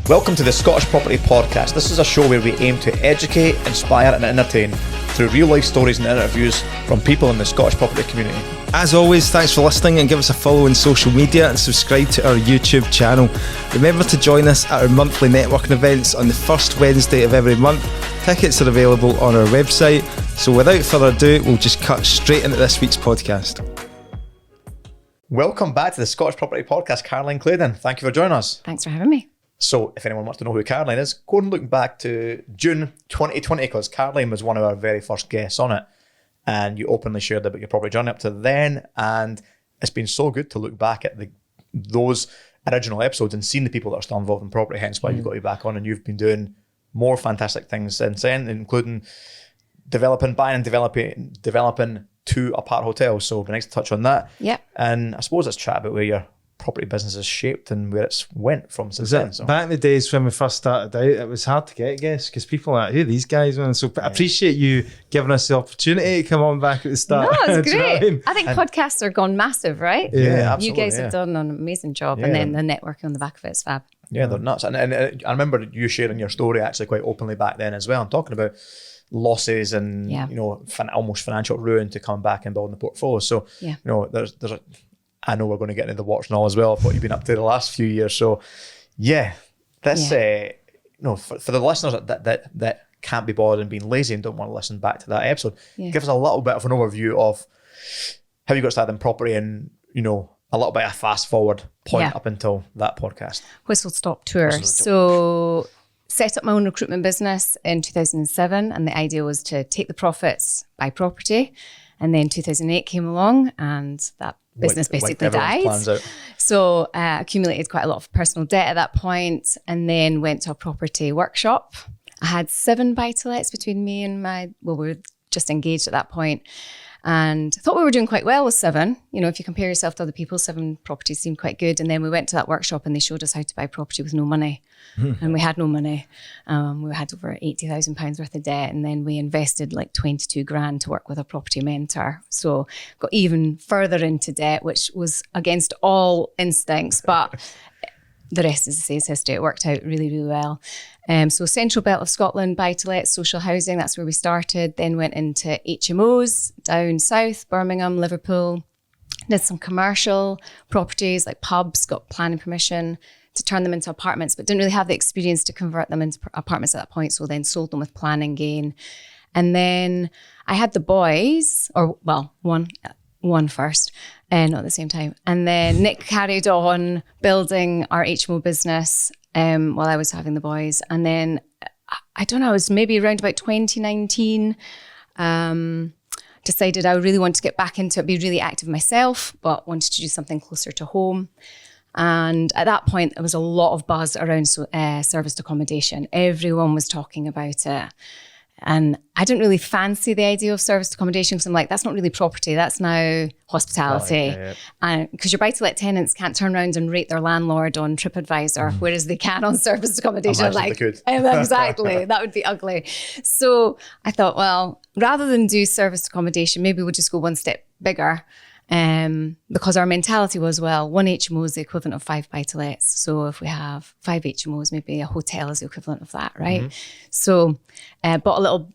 Welcome to the Scottish Property Podcast. This is a show where we aim to educate, inspire and entertain through real life stories and interviews from people in the Scottish property community. As always, thanks for listening and give us a follow on social media and subscribe to our YouTube channel. Remember to join us at our monthly networking events on the first Wednesday of every month. Tickets are available on our website. So without further ado, we'll just cut straight into this week's podcast. Welcome back to the Scottish Property Podcast. Caroline Claydon, thank you for joining us. Thanks for having me. So if anyone wants to know who Caroline is, go and look back to June 2020 because Caroline was one of our very first guests on it and you openly shared about your property journey up to then, and it's been so good to look back at those original episodes and seeing the people that are still involved in property, hence why you've got you back on, and you've been doing more fantastic things since then, including buying and developing 2 apart hotels. So it'd be nice to touch on that. Yep. And I suppose let's chat about where your property business is shaped and where it's went from since then. So. Back in the days when we first started out, it was hard to get guests because people are like, who are these guys? Man? So I appreciate you giving us the opportunity to come on back at the start. No, it's Do you know great. what I mean? I think podcasts are gone massive, right? Yeah, absolutely. You guys have done an amazing job, and then the networking on the back of it is fab. Yeah, they're nuts. And I remember you sharing your story actually quite openly back then as well, and talking about losses and almost financial ruin to come back and build the portfolio. So I know we're going to get into the watch and all as well of what you've been up to the last few years. So for the listeners that can't be bothered and being lazy and don't want to listen back to that episode, give us a little bit of an overview of how you got started in property and a little bit of a fast forward point up until that podcast. Whistle Stop Tour. So set up my own recruitment business in 2007, and the idea was to take the profits, buy property, and then 2008 came along and that business basically died. So accumulated quite a lot of personal debt at that point, and then went to a property workshop. I had 7 buy-to-lets between me and we were just engaged at that point, and thought we were doing quite well with 7. If you compare yourself to other people, 7 properties seemed quite good. And then we went to that workshop and they showed us how to buy property with no money. And we had no money. We had over £80,000 worth of debt, and then we invested like 22 grand to work with a property mentor. So got even further into debt, which was against all instincts, but the rest, as I say, is history. It worked out really, really well. So Central Belt of Scotland, buy-to-let, social housing, that's where we started. Then went into HMOs down south, Birmingham, Liverpool. Did some commercial properties like pubs, got planning permission to turn them into apartments, but didn't really have the experience to convert them into apartments at that point. So then sold them with planning gain. And then I had the boys, one first, not at the same time. And then Nick carried on building our HMO business while I was having the boys. And then, I don't know, it was maybe around about 2019, decided I really wanted to get back into it, be really active myself, but wanted to do something closer to home. And at that point, there was a lot of buzz around serviced accommodation. Everyone was talking about it. And I didn't really fancy the idea of serviced accommodation because I'm like, that's not really property, that's now hospitality. And because your buy-to-let tenants can't turn around and rate their landlord on TripAdvisor, whereas they can on serviced accommodation. Exactly, that would be ugly. So I thought, well, rather than do serviced accommodation, maybe we'll just go one step bigger. Because our mentality was, well, 1 HMO is the equivalent of 5 buy-to-lets. So if we have 5 HMOs, maybe a hotel is the equivalent of that, right? So bought a little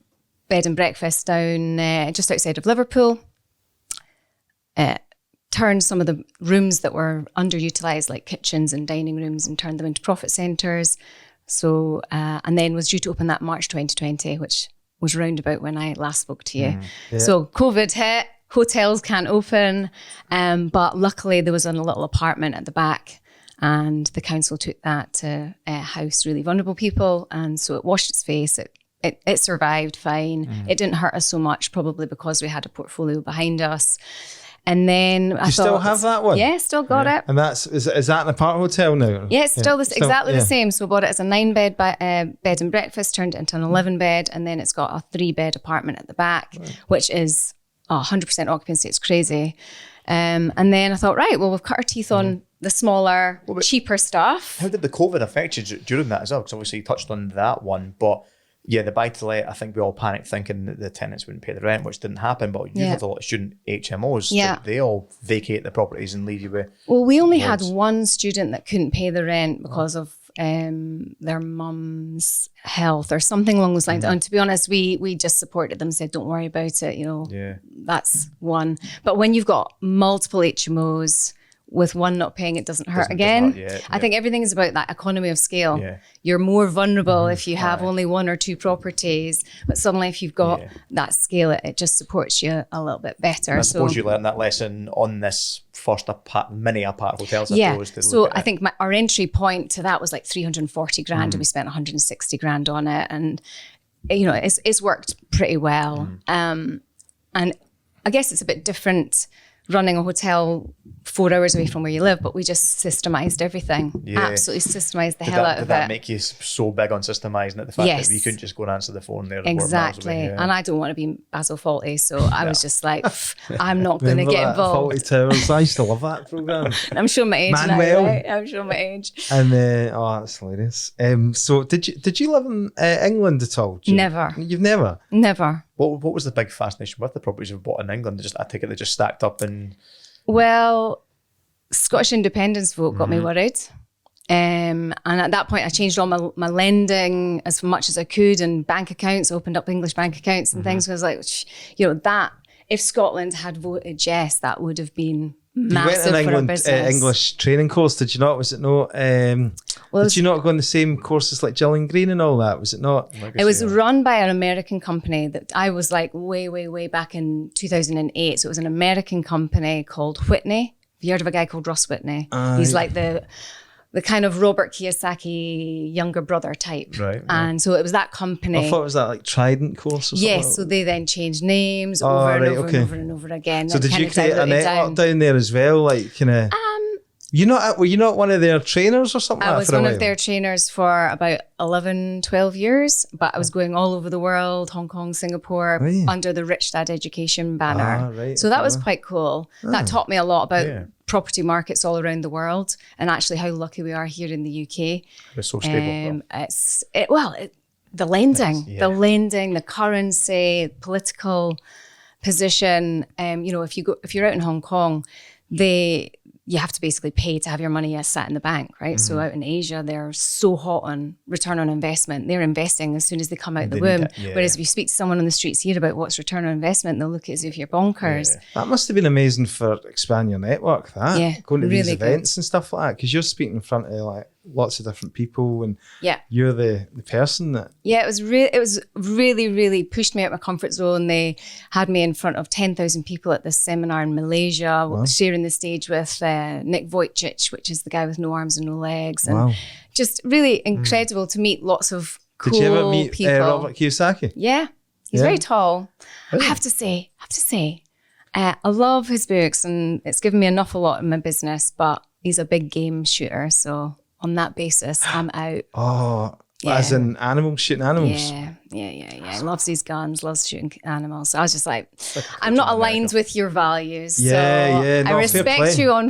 bed and breakfast down just outside of Liverpool. Turned some of the rooms that were underutilized, like kitchens and dining rooms, and turned them into profit centres. So, and then was due to open that March 2020, which was round about when I last spoke to you. So COVID hit. Hotels can't open, but luckily there was a little apartment at the back, and the council took that to house really vulnerable people, and so it washed its face. It survived fine. It didn't hurt us so much, probably because we had a portfolio behind us. And then I thought, still have that one? Yeah, still got it. And is that an apart hotel now? Yeah, it's still exactly the same. So bought it as a 9-bed bed and breakfast, turned it into an 11-bed, and then it's got a 3-bed apartment at the back, which is 100% occupancy. It's crazy. And then I thought, right, well, we've cut our teeth on the smaller, cheaper stuff. How did the COVID affect you during that as well? Because obviously you touched on that one, but yeah, the buy-to-let, I think we all panicked thinking that the tenants wouldn't pay the rent, which didn't happen. But you have a lot of student HMOs. Yeah. They all vacate the properties and leave you with... Well, we only had one student that couldn't pay the rent because of their mum's health or something along those lines. And to be honest, we just supported them, said, don't worry about it, that's one. But when you've got multiple HMOs, with one not paying, it doesn't hurt again. I think everything is about that economy of scale. You're more vulnerable if you have only one or two properties, but suddenly if you've got that scale, it just supports you a little bit better. And I suppose you learned that lesson on this first mini apart hotels. So I think our entry point to that was like 340 grand and we spent 160 grand on it. And, it's worked pretty well. And I guess it's a bit different running a hotel 4 hours away from where you live, but we just systemized everything. Absolutely systemized the hell out of it. Did that make you so big on systemizing it? The fact that you couldn't just go and answer the phone there. Exactly. And I don't want to be Basil Fawlty, so I was just like, I'm not going to get involved. Fawlty Towers. I used to love that programme. I'm sure my age Manuel. now, right? I'm sure my age. And that's hilarious. So did you live in England at all? Never. You've never? Never. What was the big fascination with the properties you've bought in England? I take it they just stacked up and... Well, Scottish independence vote got me worried. And at that point, I changed all my lending as much as I could and bank accounts, opened up English bank accounts and things. I was like, that if Scotland had voted yes, that would have been massive for our business. English training course, did you not? Was it not? Did you not go on the same courses like Gillian Green and all that? Was it not? It was run by an American company that I was like way back in 2008. So it was an American company called Whitney. Have you heard of a guy called Ross Whitney? He's like the kind of Robert Kiyosaki younger brother type. Right. And so it was that company. I thought it was that like Trident course or something. Yes, so they then changed names over and over again. So did you create a network down there as well? Like kind of... were you not one of their trainers or something? I was one of their trainers for about 11, 12 years, but I was going all over the world, Hong Kong, Singapore, under the Rich Dad Education banner. So that was quite cool. That taught me a lot about property markets all around the world and actually how lucky we are here in the UK. It's so stable. The lending, the currency, political position. If you're out in Hong Kong, you have to basically pay to have your money sat in the bank, right? So out in Asia, they're so hot on return on investment. They're investing as soon as they come out the womb. Whereas if you speak to someone on the streets here about what's return on investment, they'll look at it as if you're bonkers. That must have been amazing for expanding your network, going to these events and stuff like that, because you're speaking in front of like lots of different people and you're the person that... Yeah, it was really pushed me out of my comfort zone. They had me in front of 10,000 people at this seminar in Malaysia, sharing the stage with Nick Vujicic, which is the guy with no arms and no legs. And just really incredible to meet lots of cool people. Did you ever meet Robert Kiyosaki? Yeah, he's very tall. Really? I have to say, I love his books and it's given me an awful lot in my business, but he's a big game shooter, so... On that basis, I'm out. As in shooting animals? Yeah. He loves these guns, loves shooting animals. So I was just like, I'm not aligned with your values. I respect you on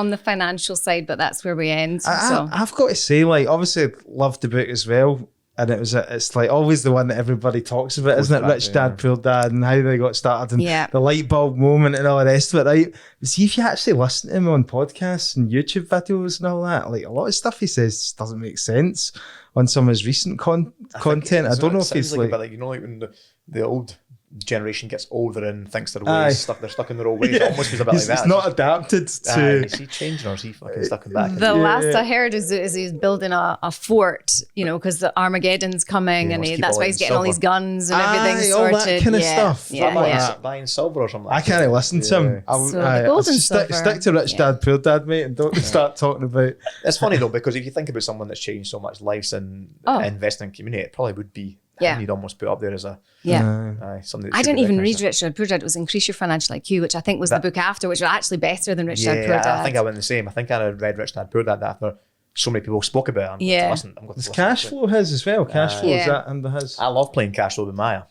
the financial side, but that's where we end. I've got to say, like, obviously I loved the book as well. And it's like always the one that everybody talks about, isn't it? Rich Dad, Poor Dad, and how they got started, and the light bulb moment and all the rest of it, right? But see, if you actually listen to him on podcasts and YouTube videos and all that, like a lot of stuff he says just doesn't make sense on some of his recent content. I don't know if he's like when the old generation gets older and thinks their ways they're stuck in their old ways. It almost was a bit like that. It's not adapted to... Is he changing or is he fucking stuck in back? The last I heard is he's building a fort, because the Armageddon's coming and that's why he's getting all these guns and everything sorted. All that kind of stuff. Buying silver or something. I can't listen to him. The golden silver. Stick to Rich Dad, Poor Dad, mate, and don't start talking about... It's funny though, because if you think about someone that's changed so much lives and investing in community, it probably would be... You'd almost put up there as a something. I didn't even read Rich Dad Poor Dad. It was Increase Your Financial IQ, which I think was the book after, which was actually better than Rich Dad Poor Dad. I think I went the same. I think I read Rich Dad Poor Dad after so many people spoke about it. It's cash flow his as well. Cash flow is that under his. I love playing cash flow with Maya.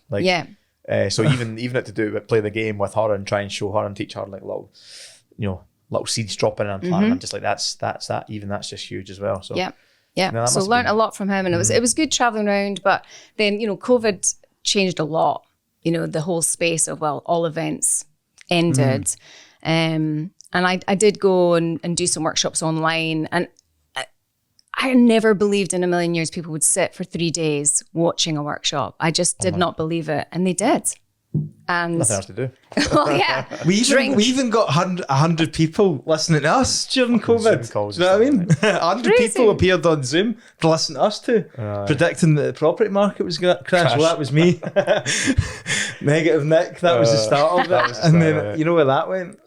So even it to do with play the game with her and try and show her and teach her like little seeds dropping in and planting. I'm just like that's just huge as well. So so learned a lot from him, and it was good traveling around. But then COVID changed a lot. The whole space of all events ended, and I did go and do some workshops online, and I never believed in a million years people would sit for 3 days watching a workshop. I just did not believe it. And they did. And nothing else to do. Oh yeah. We even got 100 people listening to us during COVID. Zoom calls Do you know what I mean? 100 Crazy. people appeared on Zoom to listen to us too, predicting that the property market was going to crash. Well, that was me. Negative Nick, that was the start of it. And then you know where that went.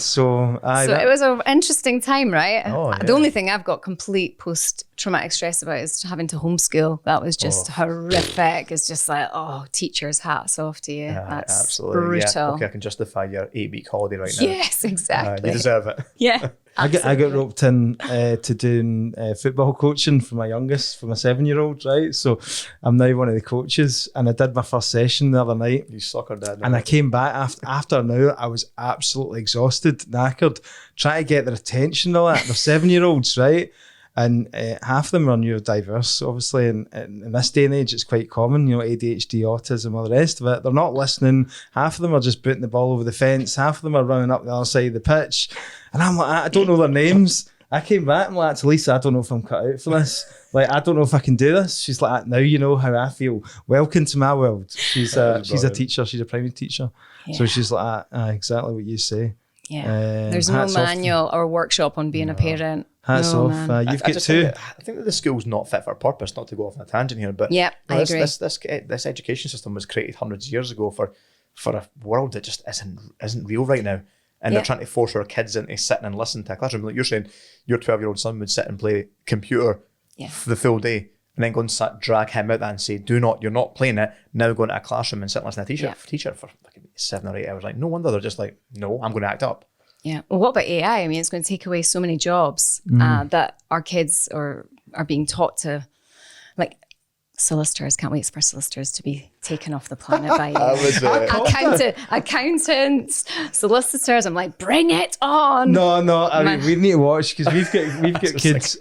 So it was an interesting time, right? Oh, yeah. The only thing I've got complete post-traumatic stress about is having to homeschool. That was just horrific. It's just like, teachers, hats off to you. That's absolutely brutal. Yeah. Okay, I can justify your 8-week holiday right now. Yes, exactly. You deserve it. Yeah. I got roped in to doing football coaching for my youngest, for my 7-year-old, right? So I'm now one of the coaches, and I did my first session the other night. You soccer dad. And I came back after an hour. I was absolutely exhausted, knackered, trying to get their attention and all that. They're 7-year-olds, right? And half of them are neurodiverse, obviously. And in this day and age, it's quite common, ADHD, autism, all the rest of it. They're not listening. Half of them are just booting the ball over the fence. Half of them are running up the other side of the pitch. And I'm like, I don't know their names. I came back and like, Lisa, I don't know if I'm cut out for this. Like, I don't know if I can do this. She's like, now you know how I feel. Welcome to my world. She's a teacher. She's a primary teacher. Yeah. So she's like, exactly what you say. Yeah. There's no manual or workshop on being a parent. Hats off. You've got two. I think that the school's not fit for purpose, not to go off on a tangent here, but I agree. This education system was created hundreds of years ago for a world that just isn't real right now. And they're trying to force our kids into sitting and listening to a classroom. Like you're saying, your 12-year-old son would sit and play computer for the full day and then go and drag him out there and say, you're not playing it. Now go into a classroom and sit and listen to a teacher for like 7 or 8 hours. Like, no wonder they're just like, no, I'm going to act up. Yeah. Well, what about AI? I mean, it's going to take away so many jobs that our kids are being taught to, like solicitors. Can't wait for solicitors to be taken off the planet by accountants, solicitors. I'm like, bring it on. No. I mean, we need to watch because we've got kids.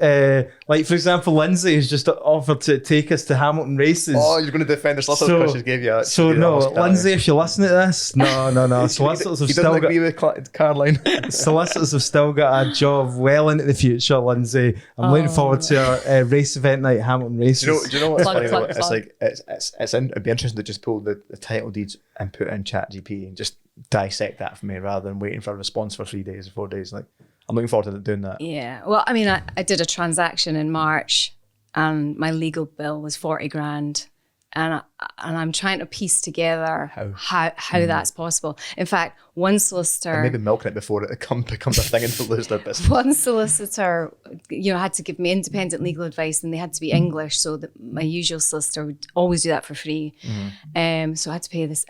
Like for example, Lindsay has just offered to take us to Hamilton races. Oh, you're going to defend the solicitors because she gave you. Lindsay, if you listen to this, no. Solicitors have still got. Agree with Caroline. Solicitors have still got a job well into the future, Lindsay. I'm looking forward to our race event night, Hamilton races. Do you know what's funny? It's like it'd be interesting to just pull the title deeds and put in ChatGPT and just dissect that for me rather than waiting for a response for 3 days or 4 days. Like, I'm looking forward to doing that. Yeah. Well, I mean, I did a transaction in March and my legal bill was 40 grand. And I'm trying to piece together how that's possible. In fact, one solicitor... And maybe milking it before it becomes a thing and to lose their business. One solicitor, had to give me independent legal advice and they had to be English. So my usual solicitor would always do that for free. So I had to pay this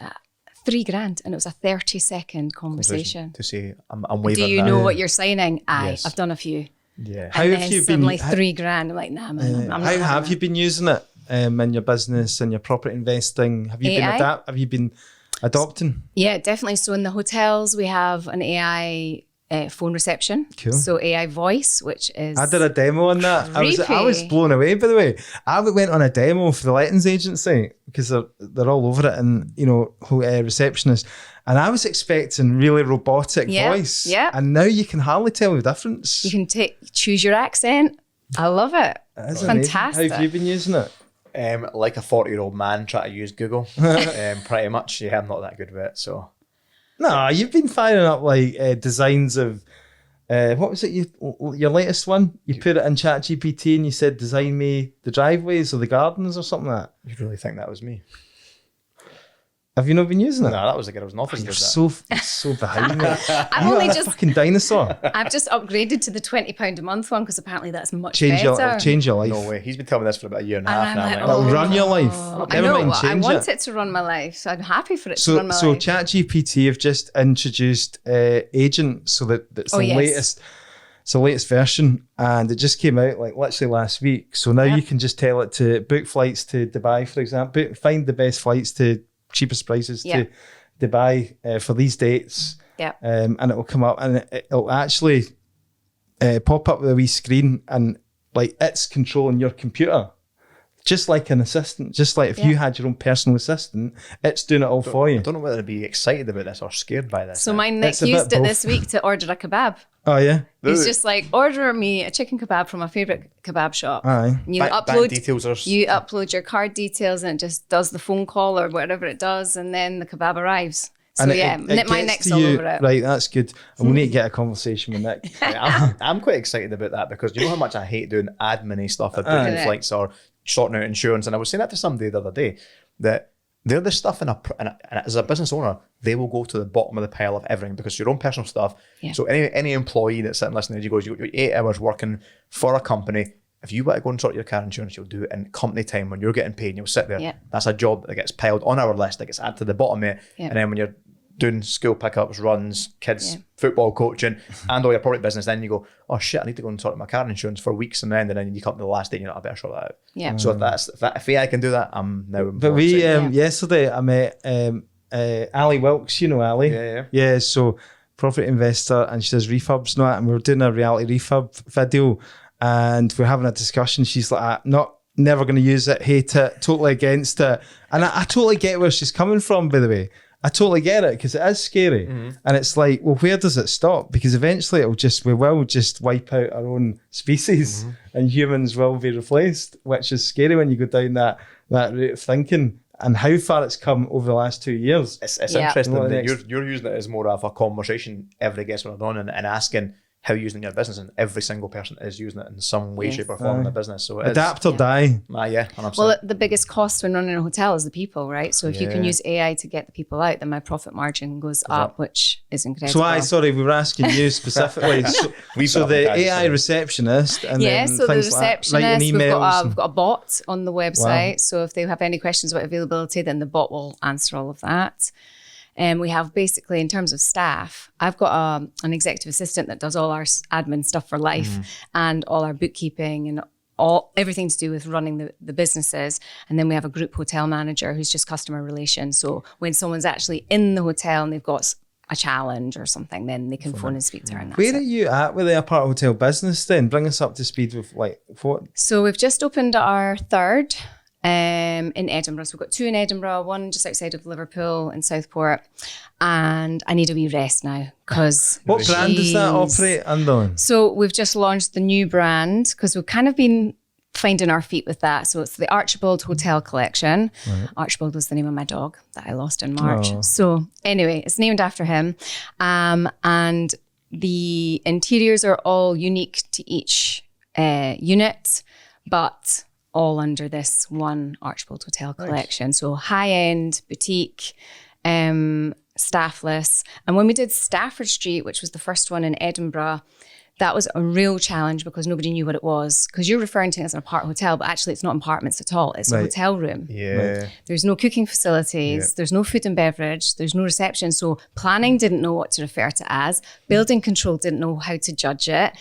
$3,000 and it was a 30-second conversation. To say, I'm waiving Do you that. know what you're signing? Yes. I've done a few. Yeah. How have you been... Like $3,000. I'm like, nah, man. I'm how have you been using it? In your business and your property investing, have you been adopting? Yeah, definitely. So in the hotels we have an AI phone reception. Cool. So AI voice, which is I did a demo on that. I was blown away. By the way, I went on a demo for the lettings agency because they're all over it, and receptionists. And I was expecting really robotic voice. Yeah. And now you can hardly tell the difference. You can choose your accent. I love it. That's fantastic. Amazing. How have you been using it? Like a 40-year-old man trying to use Google. Pretty much. Yeah, I'm not that good with it. So, no, you've been firing up like designs of what was it? Your latest one? You put it in ChatGPT and you said, "Design me the driveways or the gardens or something like that." You really think that was me? Have you not been using it? No, that was the girl who was in office. You're so behind me. I've only just fucking dinosaur. I've just upgraded to the £20 a month one because apparently that's much better. Change your life. No way. He's been telling me this for about a year and a half now. It'll run your life. I know. I want it to run my life, so I'm happy for it to run my life. So ChatGPT have just introduced Agent, so that's the latest. It's the latest version, and it just came out like literally last week. So now you can just tell it to book flights to Dubai, for example. Find the best flights to cheapest prices to Dubai for these dates. Yeah. And it will come up and it'll actually pop up with a wee screen and like it's controlling your computer just like an assistant, just like if you had your own personal assistant, it's doing it all for you. I don't know whether to be excited about this or scared by this. So my Nick used it this week to order a kebab. Oh yeah, he's just like, order me a chicken kebab from my favourite kebab shop. Aye. You bank details you upload your card details and it just does the phone call or whatever it does, and then the kebab arrives. So and my Nick's all over it. Right, that's good. And we need to get a conversation with Nick. I'm quite excited about that because you know how much I hate doing admin-y stuff, like booking flights or sorting out insurance. And I was saying that to somebody the other day, that they're the stuff and as a business owner, they will go to the bottom of the pile of everything because your own personal stuff. Yeah. So any employee that's sitting listening, you got 8 hours working for a company. If you want to go and sort your car insurance, you'll do it in company time when you're getting paid and you'll sit there. Yeah. That's a job that gets piled on our list, that gets added to the bottom of it. Yeah. And then when you're doing school pickups, runs, kids, football coaching, and all your property business, then you go, oh shit, I need to go and sort my car insurance for weeks and then you come to the last day and you're like, I better sort that out. Yeah. So if AI can do that, I'm now. But yesterday I met Ali Wilkes, you know Ali? Yeah. Yeah, so property investor, and she does refurbs and that, and we were doing a reality refurb video and we're having a discussion. She's like, never going to use it, hate it, totally against it. And I totally get where she's coming from, by the way. I totally get it because it is scary. Mm-hmm. And it's like, well, where does it stop? Because eventually we will just wipe out our own species and humans will be replaced, which is scary when you go down that route of thinking and how far it's come over the last 2 years. It's interesting that you're using it as more of a conversation every guest we're on and asking how you're using your business, and every single person is using it in some way, shape or form in the business. So adapt or die. 100%. Well, the biggest cost when running a hotel is the people, right? So if you can use AI to get the people out, then my profit margin goes up, which is incredible. So we were asking you specifically. so the AI receptionist, and so the receptionist, we've got a bot on the website. Wow. So if they have any questions about availability, then the bot will answer all of that. And we have basically, in terms of staff, I've got an executive assistant that does all our admin stuff for life and all our bookkeeping and everything to do with running the businesses. And then we have a group hotel manager who's just customer relations. So when someone's actually in the hotel and they've got a challenge or something, then they can phone and speak to her. And where are you at with the apart hotel business then? Bring us up to speed with what? So we've just opened our third in Edinburgh. So we've got 2 in Edinburgh, 1 just outside of Liverpool in Southport. And I need a wee rest now because what brand does that operate under? So we've just launched the new brand because we've kind of been finding our feet with that. So it's the Archibald Hotel Collection. Right. Archibald was the name of my dog that I lost in March. Oh. So anyway, it's named after him. And the interiors are all unique to each unit, but all under this one Archibald Hotel Collection. Nice. So high-end, boutique, staffless. And when we did Stafford Street, which was the first one in Edinburgh, that was a real challenge because nobody knew what it was. Because you're referring to it as an apart hotel, but actually it's not apartments at all. It's a hotel room. Yeah. Right. There's no cooking facilities. There's no food and beverage. There's no reception. So planning didn't know what to refer to as. Building control didn't know how to judge it.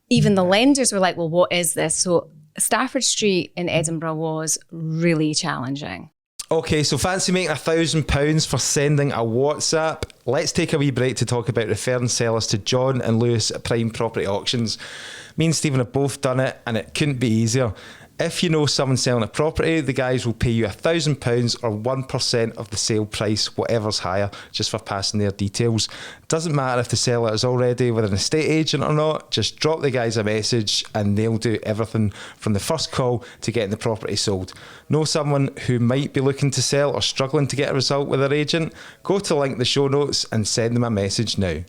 Even the lenders were like, well, what is this? So Stafford Street in Edinburgh was really challenging. Okay, so fancy making £1,000 for sending a WhatsApp? Let's take a wee break to talk about referring sellers to John and Lewis at Prime Property Auctions. Me and Stephen have both done it and it couldn't be easier. If you know someone selling a property, the guys will pay you £1,000 or 1% of the sale price, whatever's higher, just for passing their details. Doesn't matter if the seller is already with an estate agent or not, just drop the guys a message and they'll do everything from the first call to getting the property sold. Know someone who might be looking to sell or struggling to get a result with their agent? Go to the link in the show notes and send them a message now.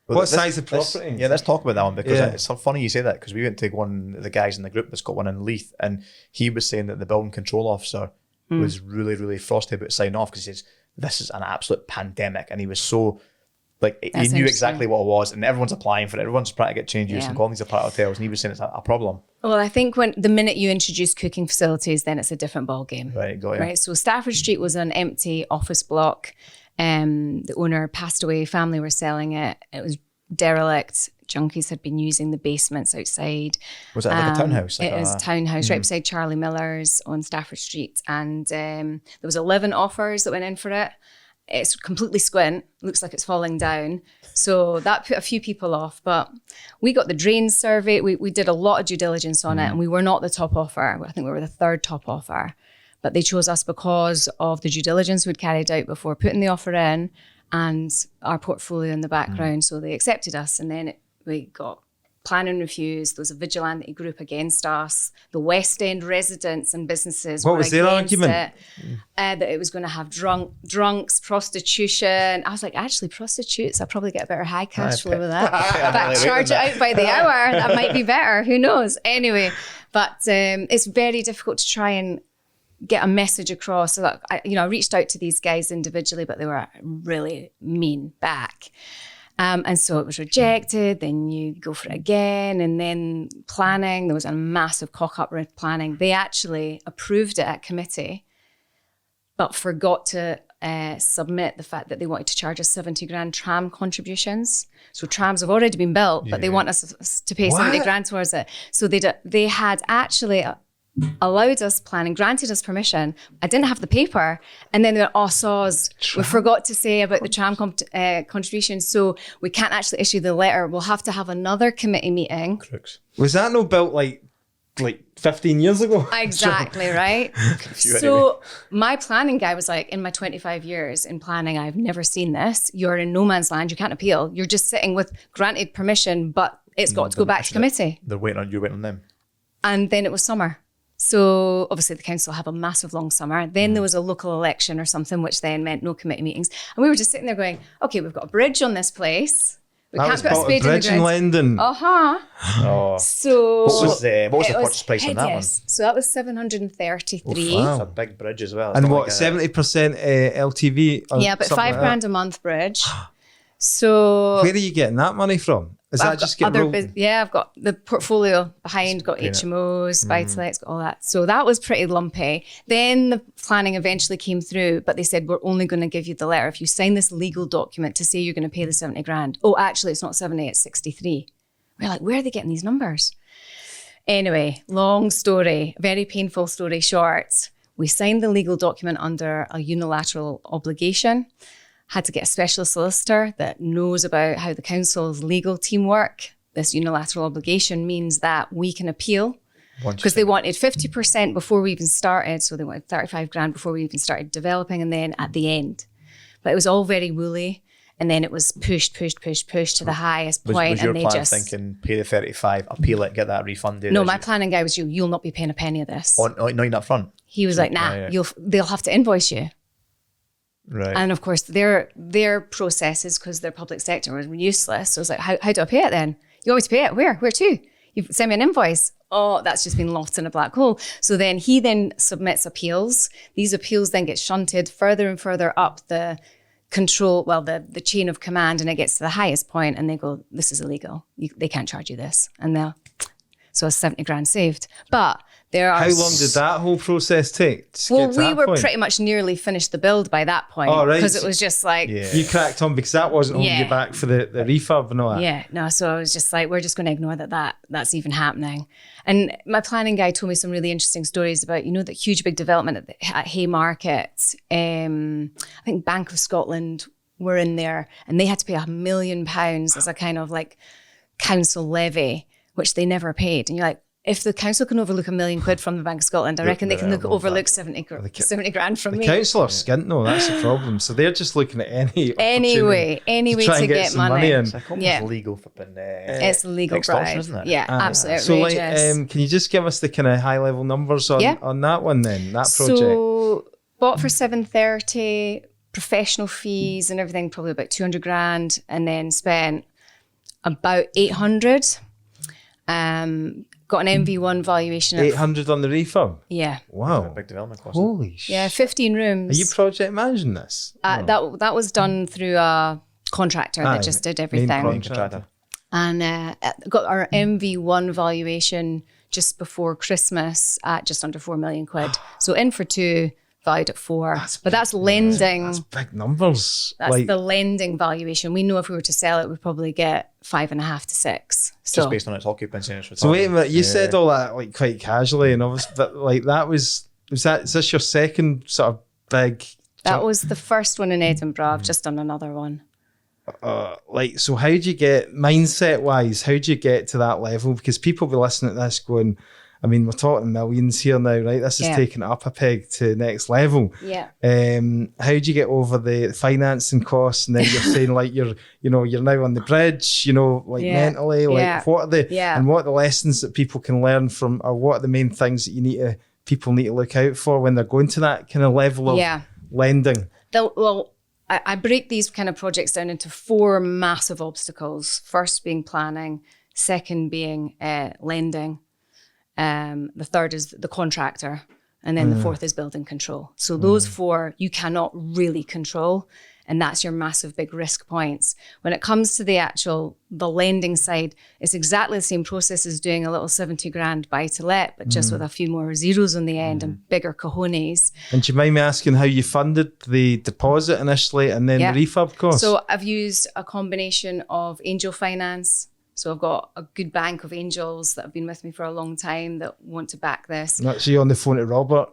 What size of property? Let's talk about that one because it's so funny you say that because we went to one of the guys in the group that's got one in Leith and he was saying that the building control officer was really, really frosty about signing off because he says, this is an absolute pandemic. And he was so, he knew exactly what it was and everyone's applying for it. Everyone's trying to get change use and calling these apart hotels and he was saying it's a problem. Well, I think the minute you introduce cooking facilities, then it's a different ballgame. Right, got you. Right, so Stafford Street was an empty office block. The owner passed away, family were selling it. It was derelict. Junkies had been using the basements outside. Was it like a townhouse? It was a townhouse right beside Charlie Miller's on Stafford Street. And there was 11 offers that went in for it. it's completely squint, looks like it's falling down. So that put a few people off, but we got the drains survey. We did a lot of due diligence on it, and we were not the top offer. I think we were the third top offer, but they chose us because of the due diligence we'd carried out before putting the offer in and our portfolio in the background. So they accepted us, and then we got planning refused. There was a vigilante group against us. The West End residents and businesses what were was their against argument? That it was going to have drunks, prostitution. I was like, actually, prostitutes, I'll probably get a better high cash flow with that. But charge it out by the hour. That might be better. Who knows? Anyway, but it's very difficult to try and get a message across. So that I reached out to these guys individually, but they were really mean back. And so it was rejected, then you go for it again, and then planning, there was a massive cock-up with planning. They actually approved it at committee, but forgot to submit the fact that they wanted to charge us 70 grand tram contributions. So trams have already been built, but they want us to pay 70 grand towards it. So they had actually allowed us planning, granted us permission. I didn't have the paper. And then they went, saws, we forgot to say about the tram contribution. So we can't actually issue the letter. We'll have to have another committee meeting. Crooks. Was that no built like 15 years ago? Exactly, right? So my planning guy was like, in my 25 years in planning, I've never seen this. You're in no man's land. You can't appeal. You're just sitting with granted permission, but it's got to go back to committee. You're waiting on them. And then it was summer. So obviously the council have a massive long summer. Then there was a local election or something, which then meant no committee meetings. And we were just sitting there going, okay, we've got a bridge on this place. We can't put a spade in the ground. Lendon. Oh. So what was the purchase price on that one? So that was 733. Wow. That's a big bridge as well. It's and not what, 70% LTV? Yeah, but $5 grand a month bridge. So where are you getting that money from? Is that just getting rolled? I've got the portfolio behind, got HMOs, buy-to-lets, got all that. So that was pretty lumpy. Then the planning eventually came through, but they said, we're only going to give you the letter if you sign this legal document to say you're going to pay the 70 grand. Oh, actually, it's not 70, it's 63. We're like, where are they getting these numbers? Anyway, long story, very painful story short. We signed the legal document under a unilateral obligation. Had to get a specialist solicitor that knows about how the council's legal team work. This unilateral obligation means that we can appeal because they wanted 50% before we even started. So they wanted 35 grand before we even started developing, and then at the end. But it was all very woolly. And then it was pushed to the highest point. Was your plan thinking, pay the 35, appeal it, get that refunded? No, my planning guy was, you'll not be paying a penny of this. Not up front? He was like, nah, they'll have to invoice you. Right. And of course, their processes, because they're public sector, were useless. So I was like, how do I pay it then? You want me to pay it? Where to? You send me an invoice. Oh, that's just been lost in a black hole. So then he submits appeals. These appeals then get shunted further and further up the the chain of command, and it gets to the highest point, and they go, this is illegal. They can't charge you this. And so it's 70 grand saved. But there are... How long did that whole process take? Well, we were pretty much nearly finished the build by that point. Oh, right. Because it was just like... Yeah. You cracked on because that wasn't holding you back for the refurb and all that. Yeah, no, so I was just like, we're just going to ignore that's even happening. And my planning guy told me some really interesting stories about, that huge big development at Haymarket. I think Bank of Scotland were in there, and they had to pay £1 million as a kind of like council levy, which they never paid. And you're like, if the council can overlook £1 million from the Bank of Scotland, I reckon they can overlook 70 grand from me. The council are skint, though. That's the problem. So they're just looking at any way to get money in. It's like almost legal flipping. It's legal bribe, isn't it? Yeah, absolutely. So, can you just give us the kind of high level numbers on that one then? That project. So bought for 730, professional fees and everything, probably about 200 grand, and then spent about 800. Got an MV1 valuation of 800 on the refurb. Yeah. Wow. Big development cost. Holy shit. Yeah, 15 rooms. Are you project managing this? That was done through a contractor that just did everything. Main contractor. And got our MV1 valuation just before Christmas at just under 4 million quid. So in for 2, valued at 4. That's lending. That's big numbers. That's the lending valuation. We know if we were to sell it, we'd probably get 5.5 to 6. So, just based on its occupancy. So wait a minute, you said all that like quite casually, and obviously, but like is this your second sort of big That was the first one in Edinburgh. I've just done another one. So how do you get, mindset wise, how do you get to that level? Because people will be listening to this going, I mean, we're talking millions here now, right? This is taking it up a peg to the next level. Yeah. How do you get over the financing costs? And then you're saying like you're now on the bridge, mentally, like what are and what are the lessons that people can learn from, or what are the main things that people need to look out for when they're going to that kind of level of lending? I break these kind of projects down into 4 massive obstacles. First being planning, second being lending. The third is the contractor, and then the fourth is building control. So those 4 you cannot really control, and that's your massive big risk points. When it comes to the lending side, it's exactly the same process as doing a little 70 grand buy to let, but just with a few more zeros on the end and bigger cojones. And do you mind me asking how you funded the deposit initially and then the refurb cost? So I've used a combination of angel finance. So I've got a good bank of angels that have been with me for a long time that want to back this. Not so you're on the phone to Robert,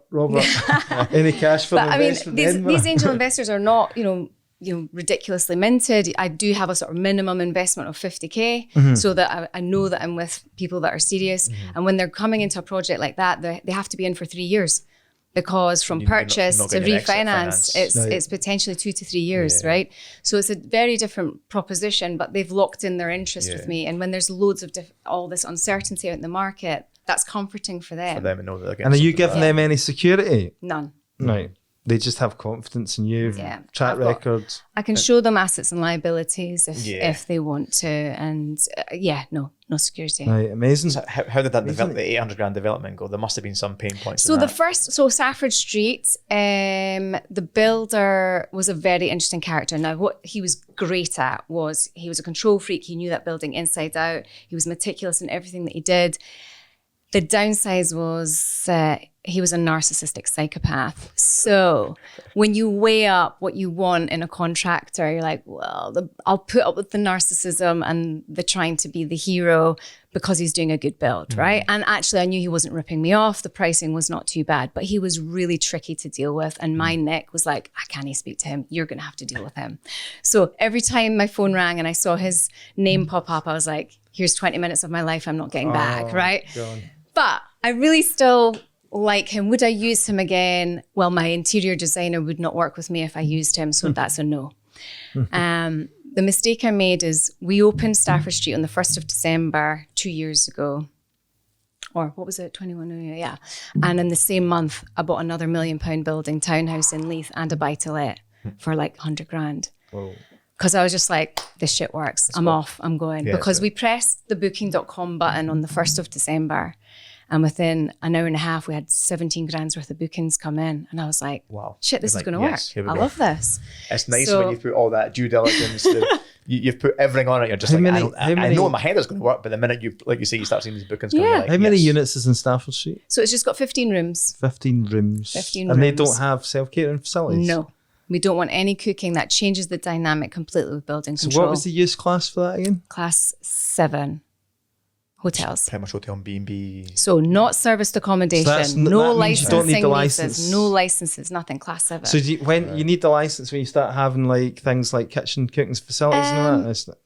any cash for the investment? These angel investors are not, ridiculously minted. I do have a sort of minimum investment of 50k so that I know that I'm with people that are serious. And when they're coming into a project like that, they have to be in for 3 years. Because from purchase to refinance, it's potentially 2 to 3 years, right? So it's a very different proposition, but they've locked in their interest with me. And when there's loads of all this uncertainty out in the market, that's comforting for them. For them to know that they're getting And are you giving them any security? None. Right. They just have confidence in you, track records. I can show them assets and liabilities if they want to. And no security. Right, amazing. So how did that the 800 grand development go? There must have been some pain points. So Stafford Street, the builder was a very interesting character. Now, what he was great at was he was a control freak. He knew that building inside out. He was meticulous in everything that he did. The downside was he was a narcissistic psychopath. So when you weigh up what you want in a contractor, you're like, well, I'll put up with the narcissism and the trying to be the hero because he's doing a good build, right? And actually, I knew he wasn't ripping me off. The pricing was not too bad, but he was really tricky to deal with. And my neck was like, I can't speak to him. You're going to have to deal with him. So every time my phone rang and I saw his name pop up, I was like, here's 20 minutes of my life I'm not getting back, right? God. But I really still like him. Would I use him again? Well, my interior designer would not work with me if I used him, so that's a no. The mistake I made is we opened Stafford Street on the 1st of December 2 years ago. Or what was it, 21? Yeah. And in the same month, I bought another £1 million building, townhouse in Leith, and a buy-to-let for like 100 grand. Whoa. Because I was just like, this shit works. I'm off. I'm going. Because we pressed the booking.com button on the 1st of December. And within an hour and a half, we had 17 grand's worth of bookings come in. And I was like, wow, shit, this is going to work. I love this. It's nice when you put all that due diligence, you've put everything on it. You're just I know in my head it's going to work, but the minute you say, you start seeing these bookings coming in. How many units is in Stafford Street? So it's just got 15 rooms. 15 rooms. 15 and rooms. They don't have self-catering facilities? No. We don't want any cooking. That changes the dynamic completely with building control. So what was the use class for that again? Class 7. Hotels. Pretty much hotel and B&B. So not serviced accommodation, so no licensing, you don't need the license. no licenses, nothing. Class 7. So you need the license when you start having like things like kitchen, cooking facilities and all that?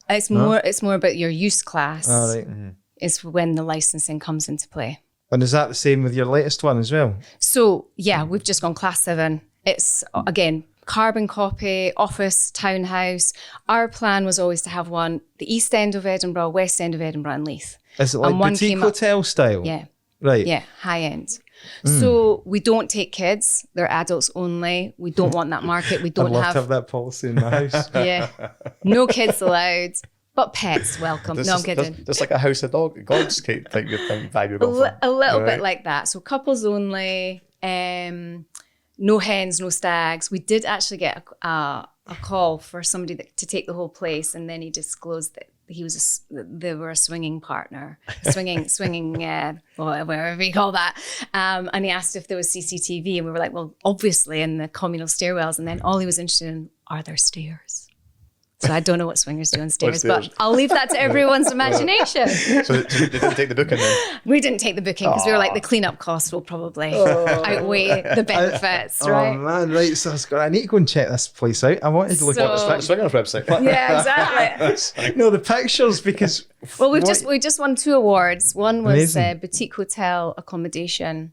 It's more about your use class. Oh, right. Is when the licensing comes into play. And is that the same with your latest one as well? So yeah, we've just gone class 7. It's again, carbon copy, office, townhouse. Our plan was always to have one, the east end of Edinburgh, west end of Edinburgh and Leith. Is it like boutique hotel style? Yeah. Right. Yeah, high end. So we don't take kids. They're adults only. We don't want that market. We don't I'd love to have that policy in my house. Yeah. No kids allowed. But pets welcome. I'm kidding. Just like a house of gods type vibe you're going for. A little bit like that. So couples only, no hens, no stags. We did actually get a call for somebody to take the whole place, and then he disclosed that they were a swinging partner, whatever you call that. And he asked if there was CCTV, and we were like, well, obviously in the communal stairwells. And then all he was interested in, are there stairs? So I don't know what swingers do on stairs, but I'll leave that to everyone's imagination. So they didn't take the booking then? We didn't take the booking because we were like, the cleanup costs will probably outweigh the benefits, right? Oh man, right. So I need to go and check this place out. I wanted to look at the swingers website. Yeah, exactly. No, the pictures, because well, we just won 2 awards. One was boutique hotel accommodation.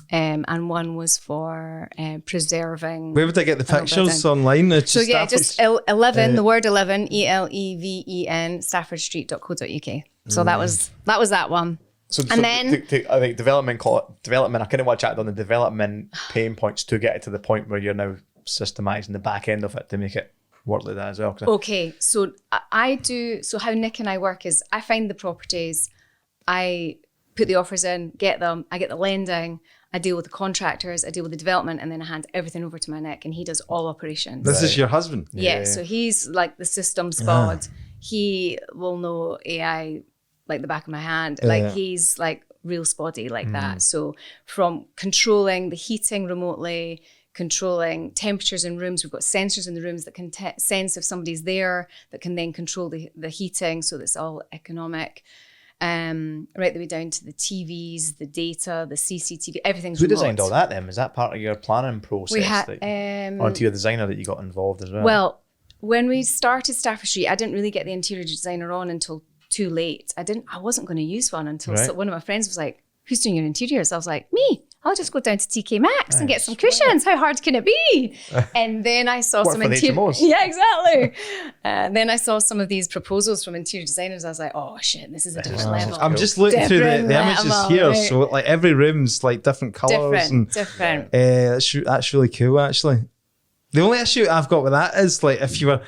And one was for preserving. Where would I get the pictures online? So yeah, just 11, the word 11, ELEVEN, staffordstreet.co.uk. So that was that one. So then I think development. I kind of want to chat on the development pain points to get it to the point where you're now systemizing the back end of it to make it work like that as well. Okay, so I do. So how Nick and I work is I find the properties, I put the offers in, get them, I get the lending, I deal with the contractors, I deal with the development, and then I hand everything over to my Nick, and he does all operations. This is your husband? Yeah, so he's like the system spod. He will know AI like the back of my hand. Like he's like real spotty like that. So from controlling the heating remotely, controlling temperatures in rooms, we've got sensors in the rooms that can sense if somebody's there, that can then control the heating, so that's all economic. Right the way down to the TVs, the data, the CCTV, everything's Who remote. designed all that then? Was that part of your planning process? We had or interior designer that you got involved as well? Well, when we started Stafford Street, I didn't really get the interior designer on until too late. I wasn't going to use one until one of my friends was like, "Who's doing your interiors?" I was like, "Me. I'll just go down to TK Maxx and get some cushions. How hard can it be?" And then I saw some interior. HMOs. Yeah, exactly. Then I saw some of these proposals from interior designers. I was like, "Oh shit, this is a different level." I'm just looking through the images here. Right. So like every room's like different colours. Different. That's really cool, actually. The only issue I've got with that is like if you were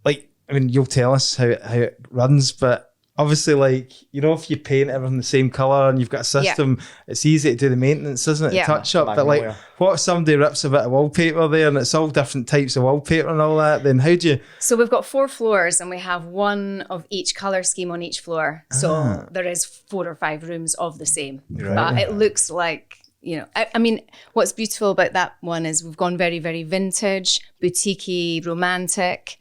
like, I mean, you'll tell us how it runs, but obviously, like, you know, if you paint everything the same colour and you've got a system, it's easy to do the maintenance, isn't it? Yeah. Touch up. But like, what if somebody rips a bit of wallpaper there and it's all different types of wallpaper and all that, then how do you... So we've got 4 floors and we have one of each colour scheme on each floor. So there is 4 or 5 rooms of the same. Right. But it looks like, you know, I mean, what's beautiful about that one is we've gone very, very vintage, boutique-y, romantic.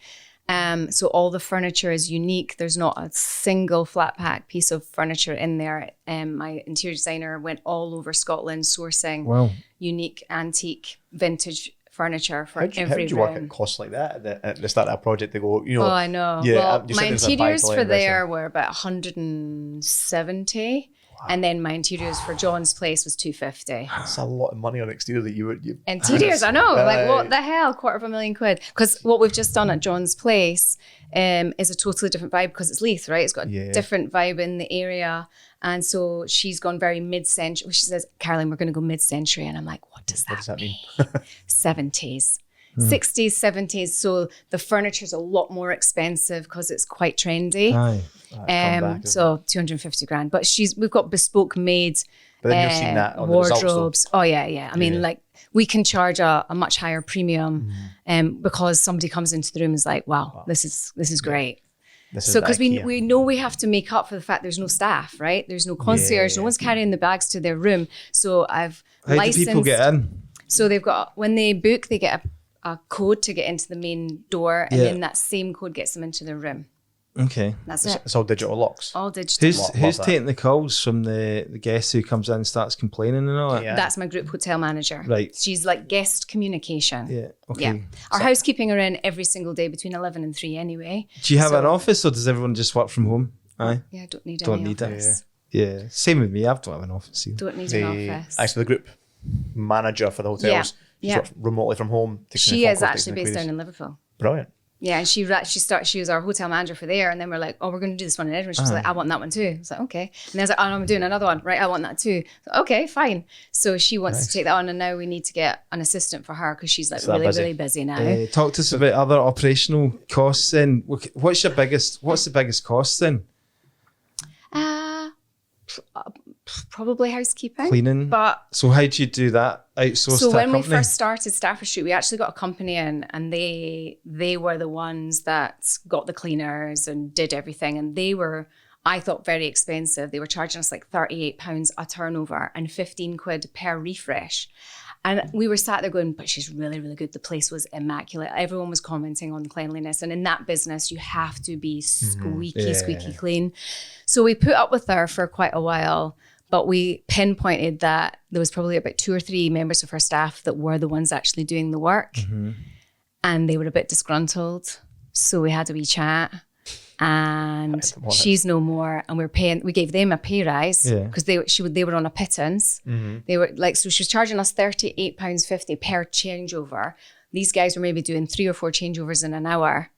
So all the furniture is unique. There's not a single flat pack piece of furniture in there. My interior designer went all over Scotland sourcing unique, antique, vintage furniture for every room. How do you work at costs like that at the start of a project? They go, you know. Oh, I know. Yeah, well, my interiors for there were about 170. Wow. And then my interiors for John's place was 250. That's a lot of money on exterior that you interiors, I know. Like, what the hell? £250,000. Because what we've just done at John's place is a totally different vibe because it's Leith, right? It's got a different vibe in the area. And so she's gone very mid-century. She says, "Caroline, we're going to go mid-century." And I'm like, what does that mean? 70s. 60s, 70s. So the furniture's a lot more expensive because it's quite trendy. So 250 grand. But we've got bespoke made wardrobes. Oh yeah. I mean, like we can charge a much higher premium because somebody comes into the room and is like, wow. this is great. So because we know we have to make up for the fact there's no staff, right? There's no concierge, no one's carrying the bags to their room. So I've licensed. How do people get in? So they've got, when they book, they get a code to get into the main door, and then that same code gets them into their room. Okay. That's it. It's all digital locks. All digital. Who's taking the calls from the guest who comes in and starts complaining and all that? Yeah. That's my group hotel manager. Right. She's like guest communication. Yeah. Okay. Yeah. Our housekeeping are in every single day between 11 and 3 anyway. Do you have an office or does everyone just work from home? Aye. Yeah, I don't need any office. Yeah. Same with me. I don't have an office either. Don't need an office. Actually, the group manager for the hotels. She works remotely from home. She is actually based down in Liverpool. Brilliant. Yeah, and she was our hotel manager for there, and then we're like, "Oh, we're going to do this one in Edinburgh." She was like, "I want that one too." I was like, "Okay," and then I was like, "Oh, no, I'm doing another one, right? I want that too." So, okay, fine. So she wants to take that on, and now we need to get an assistant for her because she's like really busy now. Talk to us about other operational costs. Then, what's the biggest cost then? Probably housekeeping, cleaning. But so how do you do that? Outsourced. So when we first started Stafford Street, we actually got a company in, and they were the ones that got the cleaners and did everything, and they were, I thought, very expensive. They were charging us like £38 a turnover and £15 per refresh. And we were sat there going, but she's really, really good. The place was immaculate. Everyone was commenting on the cleanliness. And in that business, you have to be squeaky clean. So we put up with her for quite a while, but we pinpointed that there was probably about 2 or 3 members of her staff that were the ones actually doing the work. And they were a bit disgruntled. So we had a wee chat. And she's no more, and we gave them a pay rise because they were on a pittance. They were like, so she was charging us £38.50 per changeover. These guys were maybe doing 3 or 4 changeovers in an hour,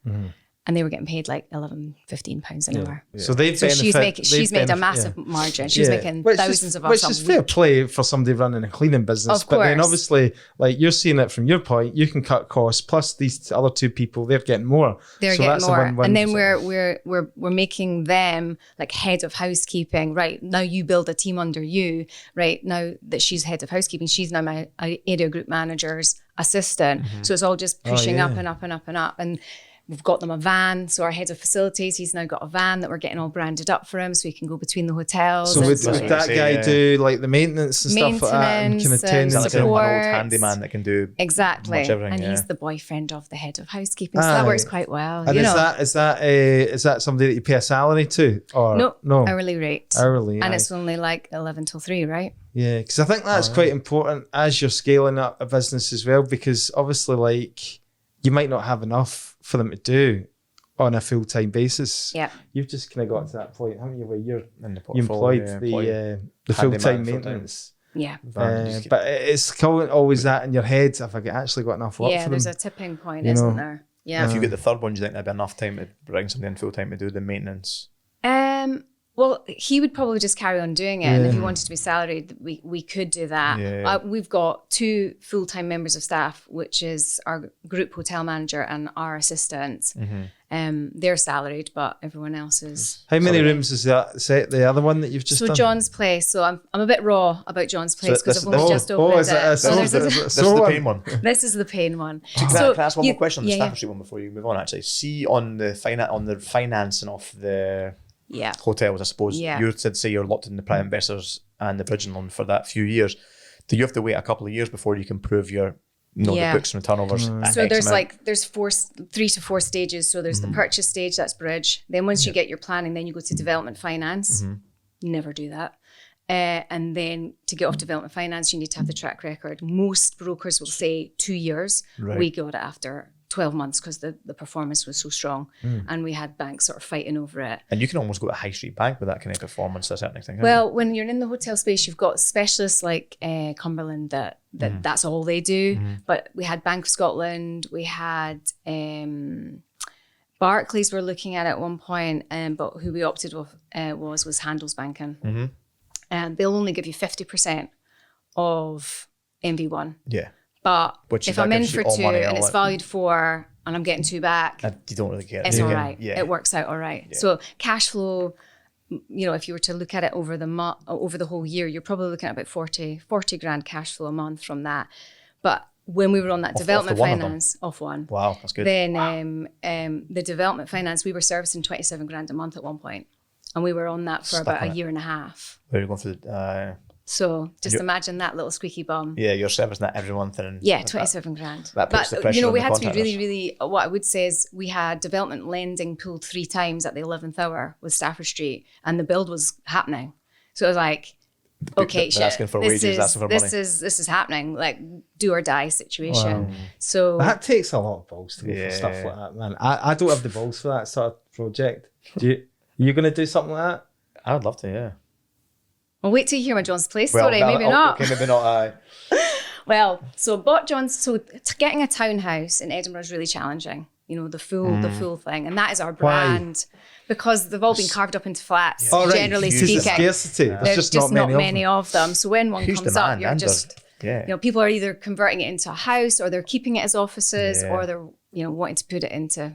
and they were getting paid like £11-15 an hour. So she's made a massive margin. She's making thousands of which is fair play for somebody running a cleaning business. Of course. But then obviously, like you're seeing it from your point, you can cut costs. Plus these other 2 people, they're getting more. They're getting more, and then we're making them like head of housekeeping. Right now, you build a team under you. Right now that she's head of housekeeping, she's now my area group manager's assistant. So it's all just pushing up and up and up and up. And we've got them a van. So our head of facilities, he's now got a van that we're getting all branded up for him so he can go between the hotels. So would that guy do like the maintenance and stuff like that? And kind of tend like an old handyman that can do exactly. much everything. And he's the boyfriend of the head of housekeeping. So that works quite well. And is that somebody that you pay a salary to? Or no, hourly rate. Hourly. And it's only like 11 till 3, right? Yeah, because I think that's quite important as you're scaling up a business as well, because obviously like you might not have enough for them to do on a full-time basis. Yeah. You've just kind of got to that point, haven't you, where you're in the you employed the full-time maintenance. Yeah. But it's always that in your head, have I actually got enough work for them? Yeah, there's a tipping point, isn't there? Yeah. If you get the third one, do you think there'd be enough time to bring somebody in full-time to do the maintenance? Well, he would probably just carry on doing it. And if he wanted to be salaried, we could do that. We've got 2 full-time members of staff, which is our group hotel manager and our assistant. They're salaried, but everyone else is. How many rooms is that set? The other one that you've just done? So John's Place. So I'm a bit raw about John's Place because I've only just opened it. This is the pain one. This is the pain one. Can I ask one more question on the Stafford Street one before you move on? Actually, see on the financing of the hotels, I suppose you said say you're locked in the private investors and the bridging loan for that few years. Do you have to wait a couple of years before you can prove your the books and turnovers? So there's 3 to 4 stages. So there's the purchase stage, that's bridge. Then once you get your planning, then you go to development finance. Never do that. And then to get off development finance, you need to have the track record. Most brokers will say 2 years. We got it after 12 months because the performance was so strong, and we had banks sort of fighting over it. And you can almost go to a high street bank with that kind of performance to a certain extent. Well, when you're in the hotel space, you've got specialists like Cumberland that's all they do. But we had Bank of Scotland, we had Barclays were looking at it at one point, but who we opted with was Handelsbanken. And they'll only give you 50% of MV1. Yeah. But if I'm in for 2 and it's valued 4 and I'm getting 2 back, you don't really care. It's all right. Yeah. It works out all right. Yeah. So cash flow, if you were to look at it over the whole year, you're probably looking at about 40 grand cash flow a month from that. But when we were on that development finance, off one. Wow, that's good. Then the development finance, we were servicing 27 grand a month at one point, and we were on that for about a year and a half. Where are you going for the... So just imagine that little squeaky bum. Yeah, you're servicing that every month. And 27 grand. That puts the pressure on we the had to be contractors. really, really, what I would say is we had development lending pulled 3 times at the 11th hour with Stafford Street, and the build was happening. So it was like, okay, they're asking for wages, asking for money. This is happening, like do or die situation. Wow. So that takes a lot of balls to go for stuff like that, man. I don't have the balls for that sort of project. Are you going to do something like that? I would love to, yeah. Well, wait till you hear my John's Place story. Maybe not. Okay, maybe not. Well, so bought John's. So getting a townhouse in Edinburgh is really challenging. The full thing, and that is our brand. Why? Because they've all been carved up into flats. Generally speaking, scarcity. There's just not many of them. So when one comes up, you're just people are either converting it into a house, or they're keeping it as offices, or they're wanting to put it into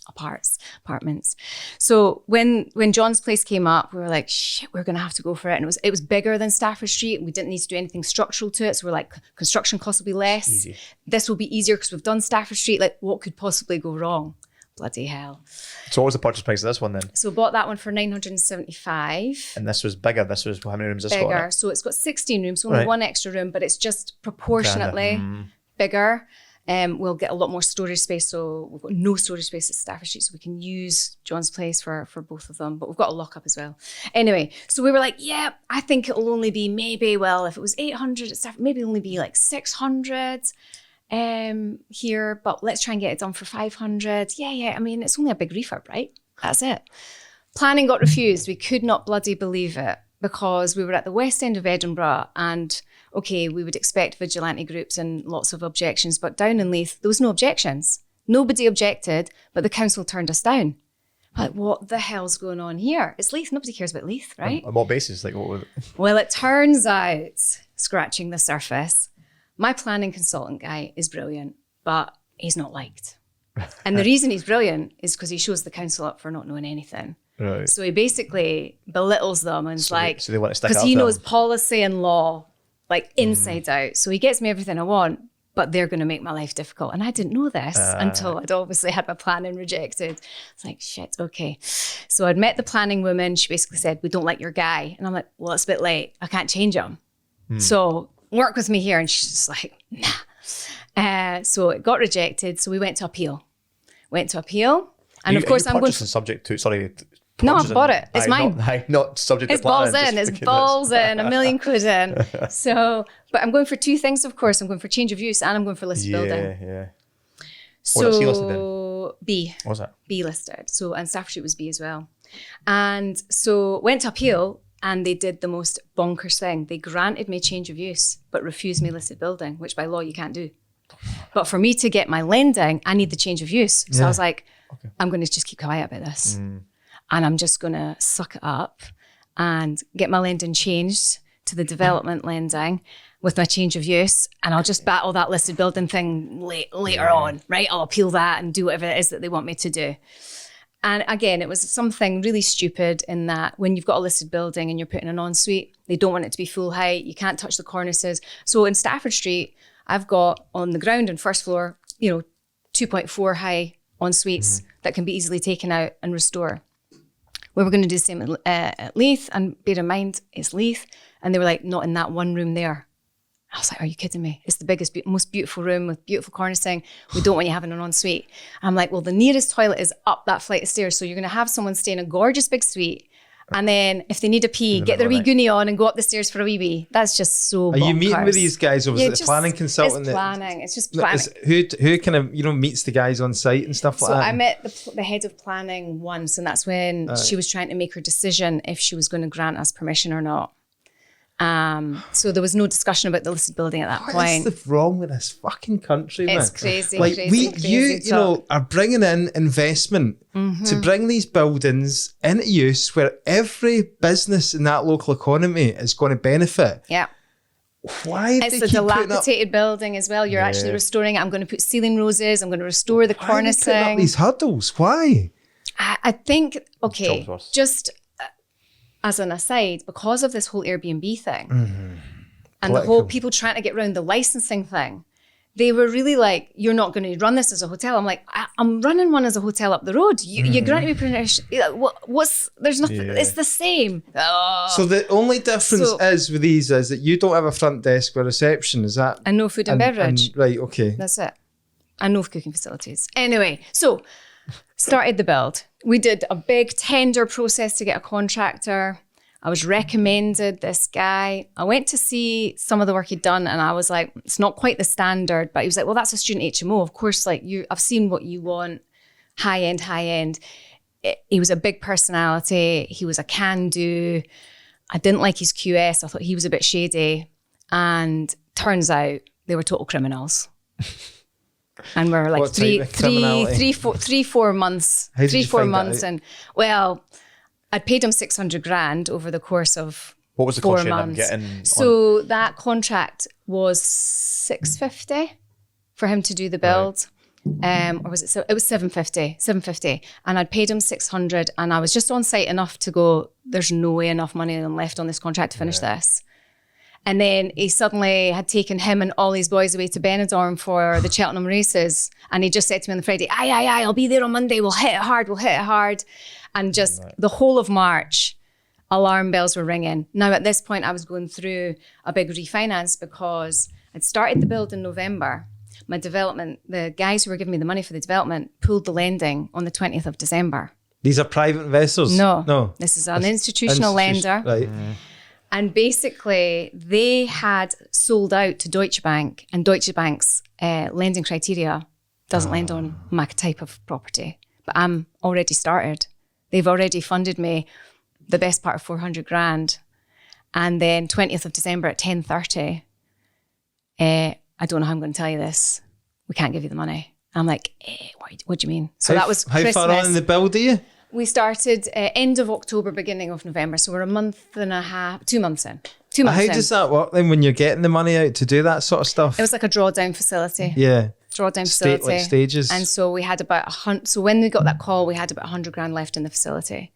apartments. So when John's Place came up, we were like, shit, we're gonna have to go for it. And it was bigger than Stafford Street. We didn't need to do anything structural to it. So we're like, construction costs will be less. Easy. This will be easier because we've done Stafford Street. Like, what could possibly go wrong? bloody hell. So what was the purchase price of this one then? So bought that one for 975. And this was bigger. This was, how many rooms has this got? Bigger. So it's got 16 rooms, so only one extra room, but it's just proportionately bigger. We'll get a lot more storage space. So we've got no storage space at Stafford Street, so we can use John's place for both of them, but we've got a lock-up as well. Anyway, so we were like, yeah, I think it'll only be maybe, well, if it was 800 at Stafford, maybe only be like 600 here, but let's try and get it done for 500. Yeah. I mean, it's only a big refurb, right? That's it. Planning got refused. We could not bloody believe it because we were at the west end of Edinburgh and okay, we would expect vigilante groups and lots of objections, but down in Leith, there was no objections. Nobody objected, but the council turned us down. Like, what the hell's going on here? It's Leith. Nobody cares about Leith, right? On what basis? Like, what was it? Well, it turns out, scratching the surface, my planning consultant guy is brilliant, but he's not liked. And the reason he's brilliant is because he shows the council up for not knowing anything. Right. So he basically belittles them and So they want to stick because up he to knows him. policy and law like inside out. So he gets me everything I want, but they're going to make my life difficult. And I didn't know this until I'd obviously had my planning rejected. It's like, shit, okay. So I'd met the planning woman. She basically said, we don't like your guy. And I'm like, well, it's a bit late. I can't change him. So work with me here. And she's just like, nah. So it got rejected. So we went to appeal. And of course, I'm going to... subject to, sorry. No, I've bought it. It's mine. Not subject It's to planning. balls in. It's balls in. £1 million in. So, but I'm going for two things, of course. I'm going for change of use and I'm going for listed building. Yeah. So, What is he listed in? B. What was that? B listed. So, and Stafford Street was B as well. And so went to appeal and they did the most bonkers thing. They granted me change of use, but refused me listed building, which by law you can't do. But for me to get my lending, I need the change of use. So I was like, I'm going to just keep quiet about this. And I'm just going to suck it up and get my lending changed to the development lending with my change of use. And I'll just battle that listed building thing later on, right? I'll appeal that and do whatever it is that they want me to do. And again, it was something really stupid in that when you've got a listed building and you're putting an ensuite, they don't want it to be full height. You can't touch the cornices. So in Stafford Street, I've got on the ground and first floor, 2.4 high ensuites that can be easily taken out and restore. We were going to do the same at Leith, and bear in mind, it's Leith. And they were like, not in that one room there. I was like, are you kidding me? It's the biggest, most beautiful room with beautiful cornicing. We don't want you having an ensuite. And I'm like, well, the nearest toilet is up that flight of stairs. So you're going to have someone stay in a gorgeous big suite. And then if they need a pee, get their wee goonie on and go up the stairs for a wee wee. That's just so bonkers. Are you meeting with these guys, or was it the planning consultant? It's planning. It's just planning. Who kind of, meets the guys on site and stuff like that? So I met the head of planning once, and that's when she was trying to make her decision if she was going to grant us permission or not. So there was no discussion about the listed building at that point. What's wrong with this fucking country, man? It's crazy, like crazy, you are bringing in investment to bring these buildings into use where every business in that local economy is going to benefit. Yeah. Why? It's a dilapidated building as well. You're actually restoring it. I'm going to put ceiling roses. I'm going to restore the cornicing. Why are they putting up these hurdles? Why? I think, okay, just as an aside, because of this whole Airbnb thing and the whole people trying to get around the licensing thing, they were really like, you're not going to run this as a hotel. I'm like, I'm running one as a hotel up the road. You granted me permission. There's nothing, it's the same. So the only difference is with these is that you don't have a front desk or reception, is that? And no food and beverage. Right, okay. That's it. And no cooking facilities. Anyway, so started the build. We did a big tender process to get a contractor. I was recommended this guy. I went to see some of the work he'd done and I was like, it's not quite the standard, but he was like, well, that's a student HMO. Of course, like I've seen what you want, high end. He was a big personality. He was a can-do. I didn't like his QS. I thought he was a bit shady. And turns out they were total criminals. And we're like 4 months. How did you find that out? And well, I'd paid him 600 grand over the course of what was the 4 cost months. Getting so that contract was 650 for him to do the build. Right. Or was it? So it was 750. And I'd paid him 600 and I was just on site enough to go, there's no way enough money left on this contract to finish this. And then he suddenly had taken him and all his boys away to Benidorm for the Cheltenham races. And he just said to me on the Friday, aye, I'll be there on Monday. We'll hit it hard. And just the whole of March, alarm bells were ringing. Now, at this point, I was going through a big refinance because I'd started the build in November. My development, the guys who were giving me the money for the development pulled the lending on the 20th of December. These are private investors? No. This is an institutional lender. Right. And basically, they had sold out to Deutsche Bank, and Deutsche Bank's lending criteria doesn't lend on my type of property. But I'm already started. They've already funded me the best part of 400 grand. And then 20th of December at 10:30, I don't know how I'm going to tell you this. We can't give you the money. I'm like, what do you mean? So that was Christmas. How far on in the build are you? We started end of October, beginning of November. So we're a month and a half, 2 months in. How does that work then when you're getting the money out to do that sort of stuff? It was like a drawdown facility. Yeah. Drawdown facility. Like stages. And so we had about 100. So when we got that call, we had about 100 grand left in the facility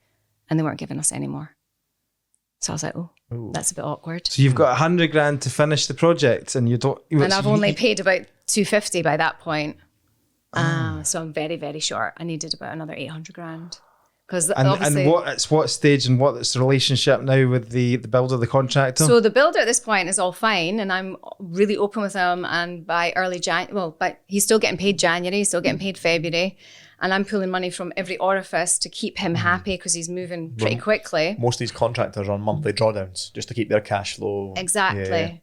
and they weren't giving us any more. So I was like, that's a bit awkward. So you've got 100 grand to finish the project and you don't... And I've only paid about 250 by that point. So I'm very, very short. I needed about another 800 grand. And what stage and what's the relationship now with the builder, the contractor? So the builder at this point is all fine and I'm really open with him, and by early January, but he's still getting paid January, still getting paid February, and I'm pulling money from every orifice to keep him happy because he's moving pretty quickly. Most of these contractors are on monthly drawdowns just to keep their cash flow. Exactly. Yeah.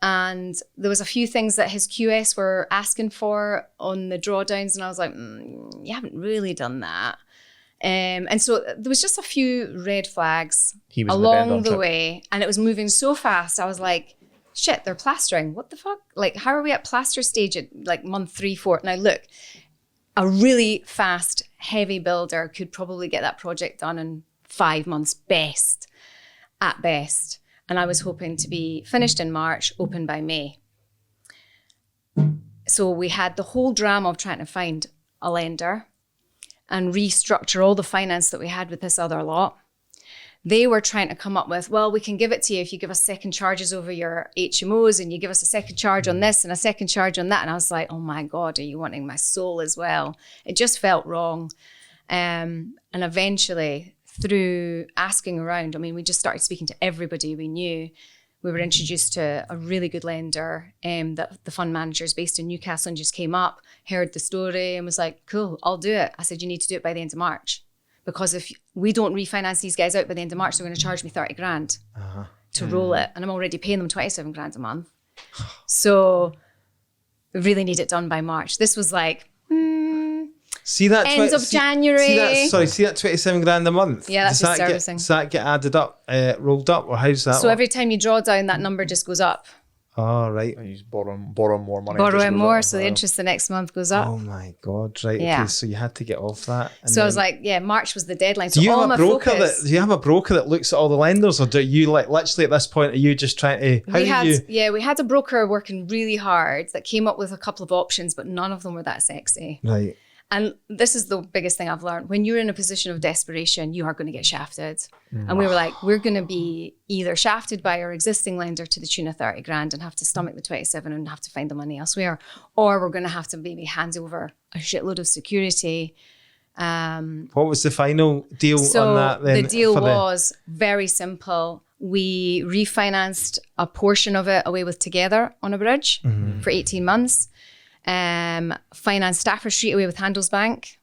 And there was a few things that his QS were asking for on the drawdowns and I was like, you haven't really done that. And so there was just a few red flags along the way, and it was moving so fast. I was like, shit, they're plastering. What the fuck? Like, how are we at plaster stage at like month 3, 4? Now look, a really fast, heavy builder could probably get that project done in 5 months at best. And I was hoping to be finished in March, open by May. So we had the whole drama of trying to find a lender and restructure all the finance that we had with this other lot. They were trying to come up with, well, we can give it to you if you give us second charges over your HMOs and you give us a second charge on this and a second charge on that. And I was like, oh my God, are you wanting my soul as well? It just felt wrong. And eventually, through asking around, I mean, we just started speaking to everybody we knew. We were introduced to a really good lender that the fund manager is based in Newcastle and just came up, heard the story and was like, cool, I'll do it. I said, you need to do it by the end of March. Because if we don't refinance these guys out by the end of March, they're going to charge me 30 grand to roll it. And I'm already paying them 27 grand a month. So we really need it done by March. This was like, see that end of January. See that 27 grand a month? Yeah, that's just servicing. Does that get added up, rolled up, or how's that So every time you draw down, that number just goes up. Oh, right. And you borrow more money. Borrowing more, so the interest the next month goes up. Oh my God, right. Yeah. Okay, so you had to get off that. So I was like, yeah, March was the deadline. Do so you all have my a broker focus, do you have a broker that looks at all the lenders, or do you like literally at this point are you just trying to we had a broker working really hard that came up with a couple of options, but none of them were that sexy. Right. And this is the biggest thing I've learned. When you're in a position of desperation, you are going to get shafted. And we were like, we're going to be either shafted by our existing lender to the tune of 30 grand and have to stomach the 27 and have to find the money elsewhere, or we're going to have to maybe hand over a shitload of security. What was the final deal on that then? The deal was very simple. We refinanced a portion of it away with Together on a bridge for 18 months. Financed Stafford Street away with Handelsbank.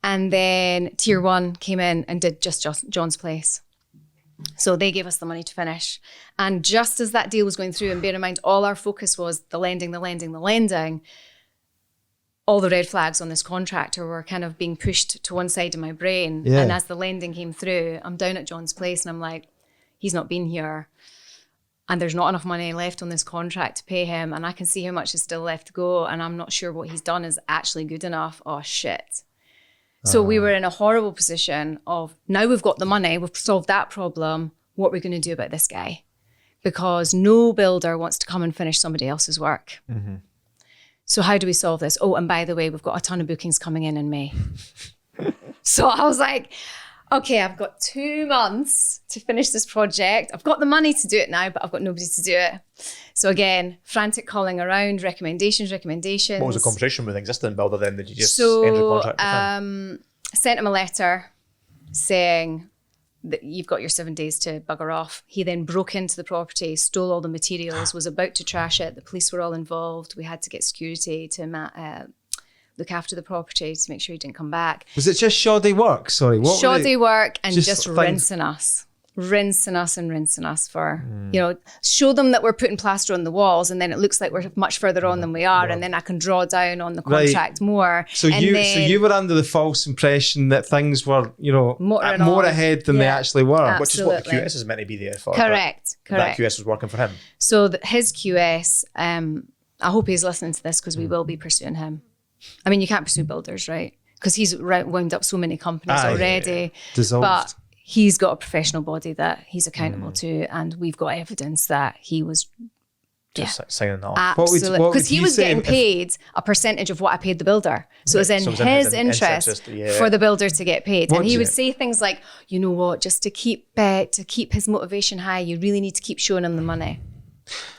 And then Tier 1 came in and did just John's Place. So they gave us the money to finish. And just as that deal was going through, and bear in mind, all our focus was the lending, all the red flags on this contractor were kind of being pushed to one side of my brain. Yeah. And as the lending came through, I'm down at John's Place and I'm like, he's not been here. And there's not enough money left on this contract to pay him. And I can see how much is still left to go. And I'm not sure what he's done is actually good enough. Oh, shit. So we were in a horrible position of, now we've got the money, we've solved that problem. What are we going to do about this guy? Because no builder wants to come and finish somebody else's work. So how do we solve this? Oh, and by the way, we've got a ton of bookings coming in May. So I was like, okay, I've got 2 months to finish this project. I've got the money to do it now, but I've got nobody to do it. So again, frantic calling around, recommendations. What was the conversation with the existing builder then? Did you just end the contract with him? Sent him a letter saying that you've got your 7 days to bugger off. He then broke into the property, stole all the materials, was about to trash it. The police were all involved. We had to get security to look after the property to make sure he didn't come back. Was it just shoddy work? Sorry, what? Shoddy work and just rinsing us for, show them that we're putting plaster on the walls and then it looks like we're much further on than we are, and then I can draw down on the contract more. So you were under the false impression that things were, more ahead than they actually were. Absolutely. Which is what the QS is meant to be there for. Correct. That QS was working for him. So his QS, I hope he's listening to this because we will be pursuing him. I mean, you can't pursue builders, right? Because he's wound up so many companies already. Dissolved. But he's got a professional body that he's accountable to, and we've got evidence that he was just signing that off. Absolutely. Because he was getting paid a percentage of what I paid the builder. So it was in his interest for the builder to get paid. And he would say things like, you know what, just to keep his motivation high, you really need to keep showing him the money.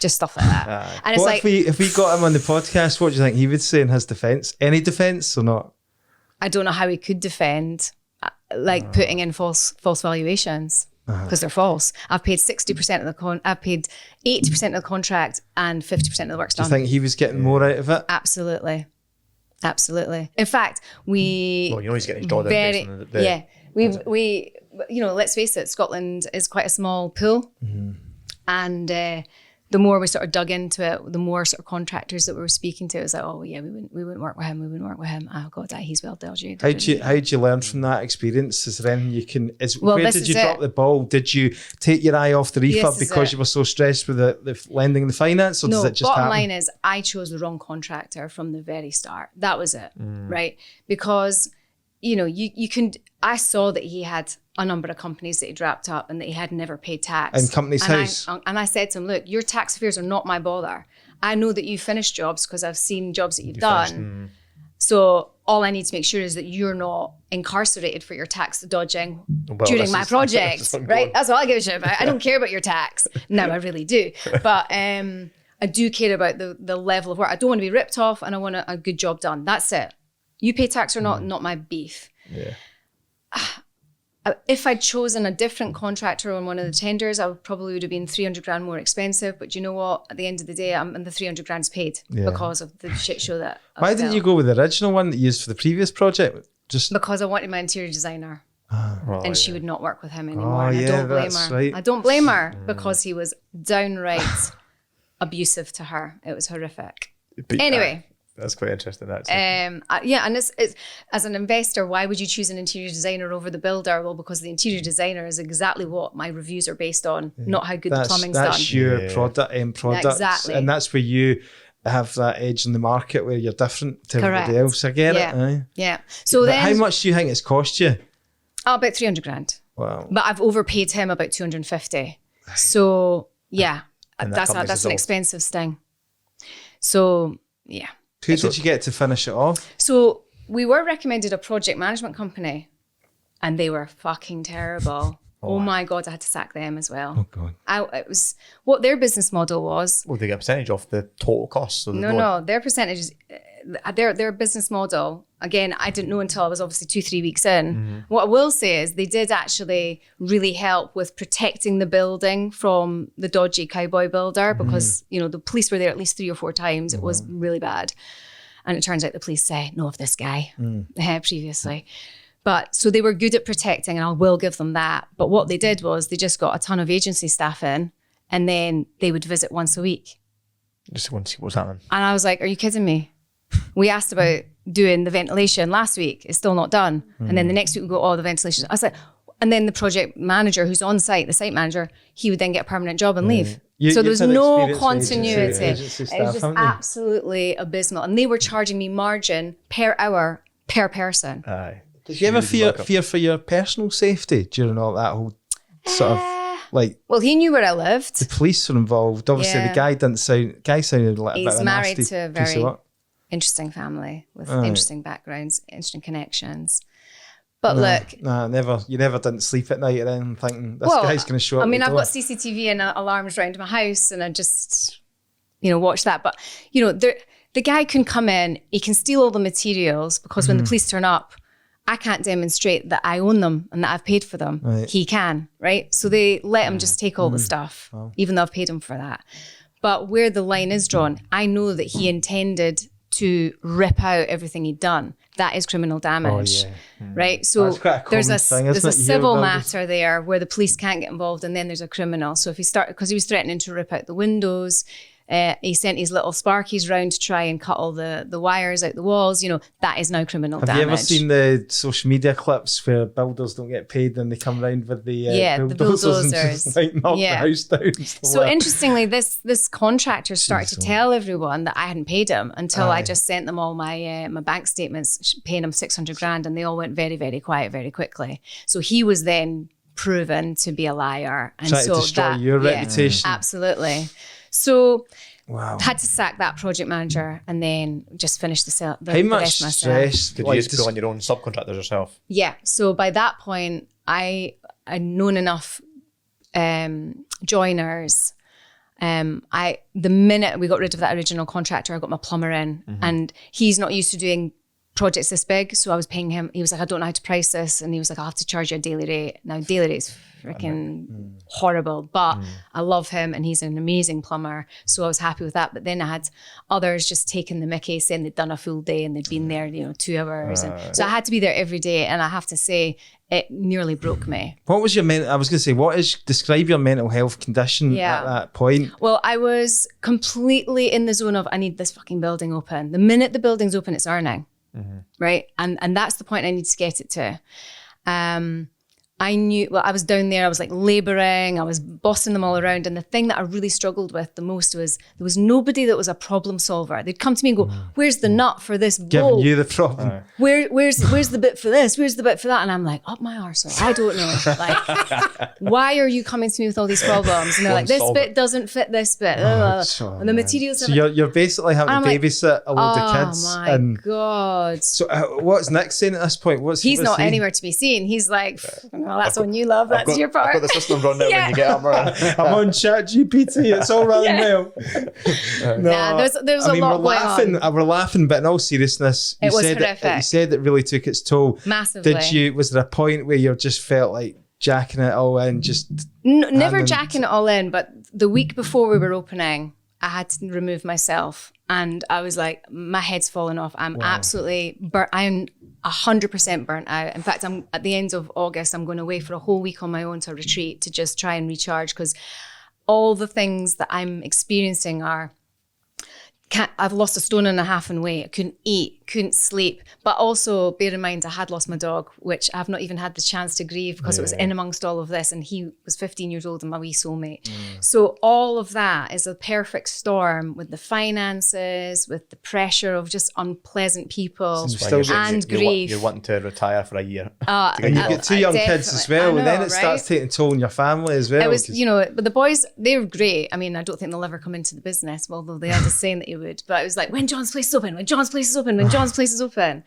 Just stuff like that. And it's if we got him on the podcast, what do you think he would say in his defence? Any defence or not? I don't know how he could defend putting in false valuations because they're false. I've paid 60% of I've paid 80% of the contract and 50% of the work's done. Do you think he was getting more out of it? Absolutely. In fact, he's getting his drawdown. We let's face it, Scotland is quite a small pool, and the more we sort of dug into it, the more sort of contractors that we were speaking to, it was like, oh yeah, we wouldn't work with him. Oh God, he's well dodgy. How did you learn from that experience? Is there anything you can? Where did you drop the ball? Did you take your eye off the refurb because you were so stressed with the lending and the finance, or does it just happen? Bottom line is, I chose the wrong contractor from the very start. That was it, right? Because you can. I saw that he had a number of companies that he'd wrapped up and that he had never paid tax. And Companies House. And I said to him, look, your tax affairs are not my bother. I know that you finished jobs because I've seen jobs that you've done. So all I need to make sure is that you're not incarcerated for your tax dodging during my project, right? That's all I give a shit about. I don't care about your tax. No, I really do. But I do care about the level of work. I don't want to be ripped off and I want a good job done. That's it. You pay tax or not my beef. Yeah. If I'd chosen a different contractor on one of the tenders, I probably would have been 300 grand more expensive. But you know what? At the end of the day, the 300 grand's paid because of the shit show that Why didn't you go with the original one that you used for the previous project? Just because I wanted my interior designer. And she would not work with him anymore. I don't blame her. Right. I don't blame her because he was downright abusive to her. It was horrific. Anyway. That's quite interesting, actually. And it's as an investor, why would you choose an interior designer over the builder? Well, because the interior designer is exactly what my reviews are based on, not how good the plumbing's done. That's your product. Exactly. And that's where you have that edge in the market where you're different to everybody else. I get it. Yeah. So then, how much do you think it's cost you? About 300 grand. Wow. But I've overpaid him about 250. So that's an expensive sting. So yeah. Who did you get to finish it off? So we were recommended a project management company and they were fucking terrible. Oh my God, I had to sack them as well. Oh God. It was what their business model was. Well, they get a percentage off the total cost. So no, their percentages, their business model, again, I didn't know until I was obviously 2-3 weeks in. What I will say is they did actually really help with protecting the building from the dodgy cowboy builder because, the police were there at least 3 or 4 times. It was really bad. And it turns out the police know of this guy previously. But so they were good at protecting and I will give them that. But what they did was they just got a ton of agency staff in and then they would visit once a week. Just want to see what's happening. And I was like, are you kidding me? We asked about doing the ventilation last week. It's still not done. And then the next week we go, the ventilation. I was like, and then the project manager who's on site, the site manager, he would then get a permanent job and leave. So there was no continuity. It was just absolutely abysmal. And they were charging me margin per hour per person. Aye. Did you ever fear for your personal safety during all that whole sort of well, he knew where I lived. The police were involved. Obviously, the guy sounded like a bit of a nasty piece of work. He's married to a very interesting family with interesting backgrounds, interesting connections. But look, you never didn't sleep at night then thinking this guy's going to show up. I mean, I've got CCTV and alarms around my house, and I just, watch that. But the guy can come in, he can steal all the materials because when the police turn up, I can't demonstrate that I own them and that I've paid for them. Right. He can, right? So they let him just take all the stuff, even though I've paid him for that. But where the line is drawn, I know that he intended to rip out everything he'd done. That is criminal damage, right? So there's a civil matter there where the police can't get involved, and then there's a criminal. So if because he was threatening to rip out the windows, he sent his little sparkies round to try and cut all the wires out the walls. That is now criminal damage. Have you ever seen the social media clips where builders don't get paid and they come round with the bulldozers and just knock the house down? So interestingly, this contractor started to tell everyone that I hadn't paid him until I just sent them all my bank statements paying him 600 grand, and they all went very, very quiet very quickly. So he was then proven to be a liar. And trying to destroy your reputation. Absolutely. So had to sack that project manager and then just finish the How much stress did you just put on your own subcontractors yourself? Yeah. So by that point, I'd known enough joiners. The minute we got rid of that original contractor, I got my plumber in, and he's not used to doing projects this big, so I was paying him. He was like, I don't know how to price this, and he was like, I'll have to charge you a daily rate. Now daily rate's freaking horrible, but I love him and he's an amazing plumber, so I was happy with that. But then I had others just taking the mickey, saying they'd done a full day and they'd been there 2 hours, and so I had to be there every day, and I have to say it nearly broke me. What was your describe your mental health condition at that point? Well, I was completely in the zone of I need this fucking building open. The minute the building's open, it's earning. Right. And that's the point I need to get it to. I knew, I was down there, I was like labouring, I was bossing them all around. And the thing that I really struggled with the most was there was nobody that was a problem solver. They'd come to me and go, where's the nut for this bolt? Giving you the problem. Where's the bit for this? Where's the bit for that? And I'm like, up my arsehole, I don't know. Like, why are you coming to me with all these problems? And they're like, this bit doesn't fit this bit. And the materials. So you're basically having to babysit a load of kids. Oh my God. So what's Nick saying at this point? He's not anywhere to be seen. He's like, well, that's one you love. That's your part. I've got the system run now when you get up. I'm on ChatGPT. It's all running well. There's a lot going on. We're laughing, but in all seriousness, it was horrific. You said it really took its toll. Massively. Was there a point where you just felt like jacking it all in? Never jacking it all in, but the week before we were opening, I had to remove myself, and I was like, my head's falling off. I'm absolutely burnt. I'm 100% burnt out. In fact, I'm at the end of August, I'm going away for a whole week on my own to retreat to just try and recharge, because all the things that I'm experiencing I've lost 1.5 stone in weight. I couldn't eat, couldn't sleep. But also, bear in mind, I had lost my dog, which I've not even had the chance to grieve because it was in amongst all of this. And he was 15 years old and my wee soulmate. So all of that is a perfect storm with the finances, with the pressure of just unpleasant people and grief. You're wanting to retire for a year. And you've got 2 young kids as well. And then it starts taking a toll on your family as well. It was, but the boys, they were great. I mean, I don't think they'll ever come into the business, although they had a saying that would, but it was like, when John's place is open, when John's place is open, when John's place is open.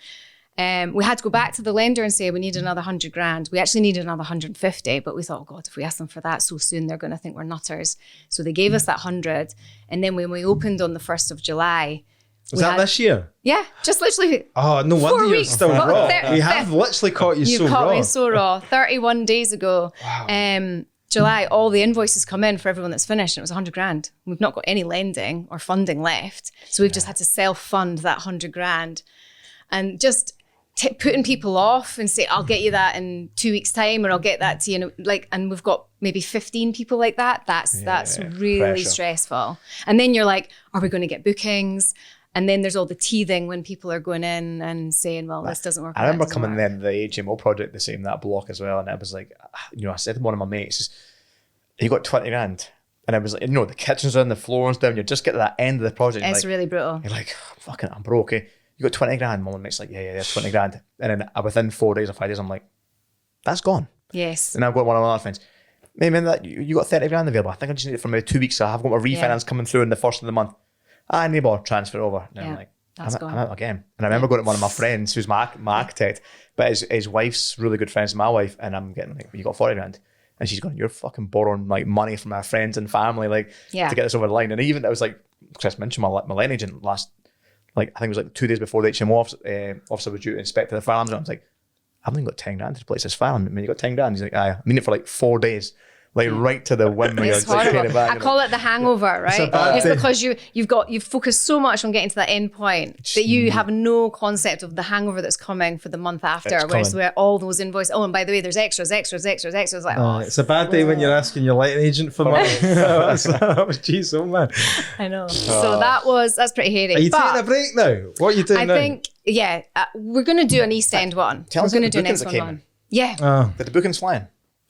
We had to go back to the lender and say we need another 100 grand. We actually needed another 150, but we thought, oh God, if we ask them for that so soon, they're going to think we're nutters. So they gave us that 100. And then when we opened on the 1st of July, was that this year? Yeah, just literally. Oh, no wonder you're still raw. We have literally caught you so raw. You caught me so raw. 31 days ago. Wow. July, all the invoices come in for everyone that's finished, and it was 100 grand. We've not got any lending or funding left. So we've just had to self-fund that 100 grand. And just putting people off and say, I'll get you that in 2 weeks' time, or I'll get that to you. And we've got maybe 15 people like that. That's really pressure. Stressful. And then you're like, are we going to get bookings? And then there's all the teething when people are going in and saying, well, this doesn't work. I remember coming in the HMO project, the same, that block as well. And it was like, I said to one of my mates, you got 20 grand. And I was like, the kitchen's down, the floor's down. You just get to that end of the project. It's really brutal. You're like, I'm broke. You got 20 grand. My mate's like, yeah, 20 grand. And then within 4 days or 5 days, I'm like, that's gone. Yes. And I've got one of my other friends, man, that you got 30 grand available. I think I just need it for maybe 2 weeks. So I've got my refinance coming through in the first of the month. I need more, transfer over. And I'm like, That's gone. I'm out again. And I remember going to one of my friends who's my architect, but his wife's really good friends with my wife, and I'm getting like, you got 40 grand. And she's going, you're fucking borrowing like money from our friends and family, like to get this over the line. And even, it was like, Chris mentioned my letting agent last, like, I think it was like 2 days before the HMO officer was due to inspect the fire alarms. And I was like, I haven't even got 10 grand to replace this fire alarm. I mean, you got 10 grand. He's like, I mean it for like 4 days. Like right to the whim. It's horrible. I call it the hangover, right? It's because you've focused so much on getting to that end point that you have no concept of the hangover that's coming for the month after. Whereas where all those invoices, and by the way, there's extras. Like, it's a bad day when you're asking your letting agent for money. That was geez, oh man. I know. So that's pretty hairy. Are you taking a break now? What are you doing now? I think, we're going to do an East End one. We're going to do an East End one. Yeah. But the booking's flying.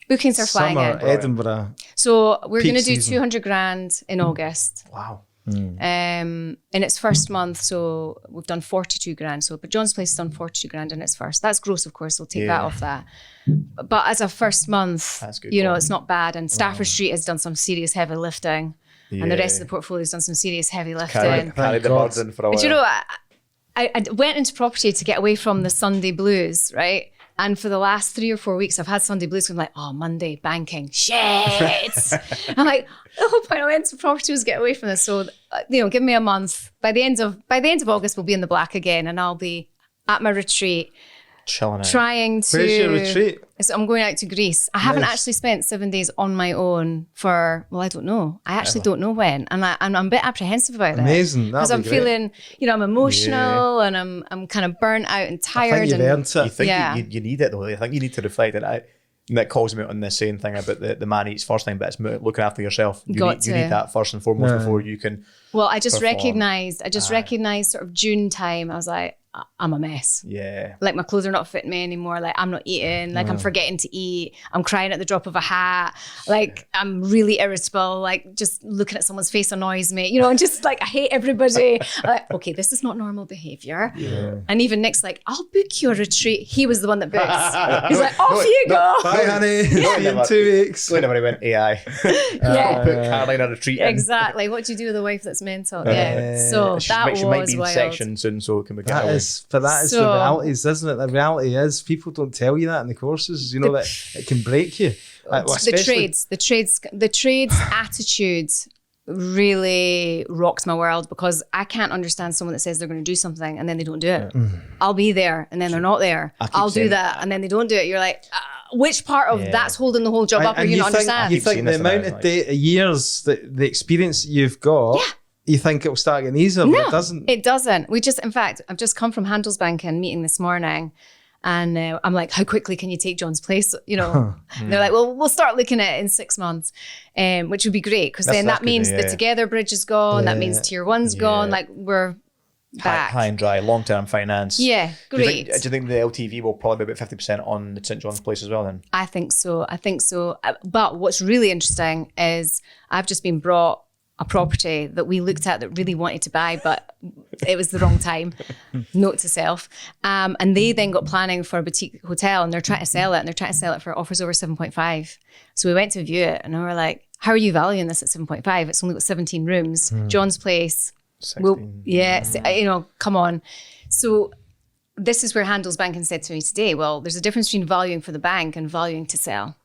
Bookings are flying in. Edinburgh. So we're going to do 200 grand in August. Wow. In its first month, so we've done 42 grand. But John's Place has done 42 grand in its first. That's gross, of course. We'll take that off that. But as a first month, it's not bad. And Stafford Street has done some serious heavy lifting. Yeah. And the rest of the portfolio has done some serious heavy lifting. Carry the burden for a while. Do you know, I went into property to get away from the Sunday blues, right? And for the last 3 or 4 weeks, I've had Sunday blues. I'm like, oh, Monday, banking, shit. I'm like, the whole point I went to property was get away from this. So, give me a month. By the end of August, we'll be in the black again, and I'll be at my retreat. Chilling out. Trying to. Where's your retreat? So I'm going out to Greece. I haven't actually spent 7 days on my own for, I don't know. I actually don't know when. And I'm a bit apprehensive about it. Amazing. Because I'm feeling, I'm emotional and I'm kind of burnt out and tired. I think you've earned it. You think you need it though. I think you need to reflect it. That calls me out on this same thing about the man eats first thing, but it's looking after yourself. You need that first and foremost before you can. Well, I just recognized sort of June time. I was like, I'm a mess. Yeah. Like my clothes are not fitting me anymore. Like I'm not eating. Like I'm forgetting to eat. I'm crying at the drop of a hat. Like I'm really irritable. Like just looking at someone's face annoys me. And just like I hate everybody. Like, okay, this is not normal behavior. Yeah. And even Nick's like, I'll book you a retreat. He was the one that books. He's like, off you go. Bye, honey. See you in 2 weeks. Glenn never went AI. Yeah. Put Caroline on a retreat. Exactly. What do you do with a wife that's mental? So she that might be in wild. section soon, so can we get away? That is the realities, isn't it? The reality is people don't tell you that in the courses. That it can break you. The trades attitude really rocks my world because I can't understand someone that says they're going to do something and then they don't do it. I'll be there and then they're not there. I'll do that and then they don't do it. You're like, which part of that's holding the whole job up are you not understand? You think the amount of years, the experience you've got. Yeah. You think it'll start getting easier, but it doesn't. It doesn't. In fact, I've just come from Handelsbanken meeting this morning and I'm like, how quickly can you take John's Place? They're like, well, we'll start looking at it in 6 months, which would be great because then that means the Together Bridge is gone. That means Tier 1's gone. Like we're back. High and dry, long-term finance. Yeah, great. Do you think the LTV will probably be about 50% on the St. John's Place as well then? I think so. But what's really interesting is I've just been brought a property that we looked at that really wanted to buy, but it was the wrong time. Note to self. And they then got planning for a boutique hotel and they're trying to sell it and they're trying to sell it for offers over 7.5. So we went to view it and we were like, how are you valuing this at 7.5? It's only got 17 rooms. John's Place. 16. Come on. So this is where Handelsbanken said to me today, well, there's a difference between valuing for the bank and valuing to sell.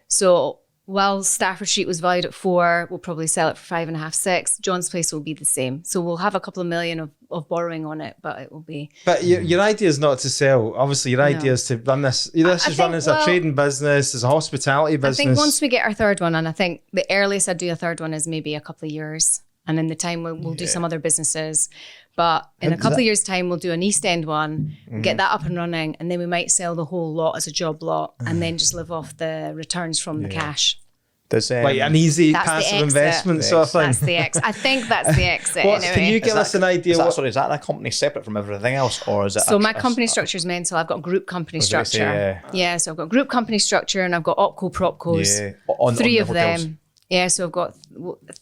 So while Stafford Street was valued at 4, we'll probably sell it for 5.5, 6. John's Place will be the same. So we'll have a couple of million of borrowing on it, but it will be. But your idea is not to sell. Obviously, your idea is to run this. This is run as a trading business, as a hospitality business. I think once we get our third one, and I think the earliest I'd do a third one is maybe a couple of years. And in the time, we'll do some other businesses. But in a couple of years' time, we'll do an East End one, get that up and running, and then we might sell the whole lot as a job lot and then just live off the returns from the cash. Like an easy passive investment sort of thing. That's the exit. I think that's the exit. Can you give us an idea? Is that a company separate from everything else, or is it? So my company structure is mental. I've got group company structure. So I've got group company structure, and I've got opco propcos. Three of them. Yeah, so I've got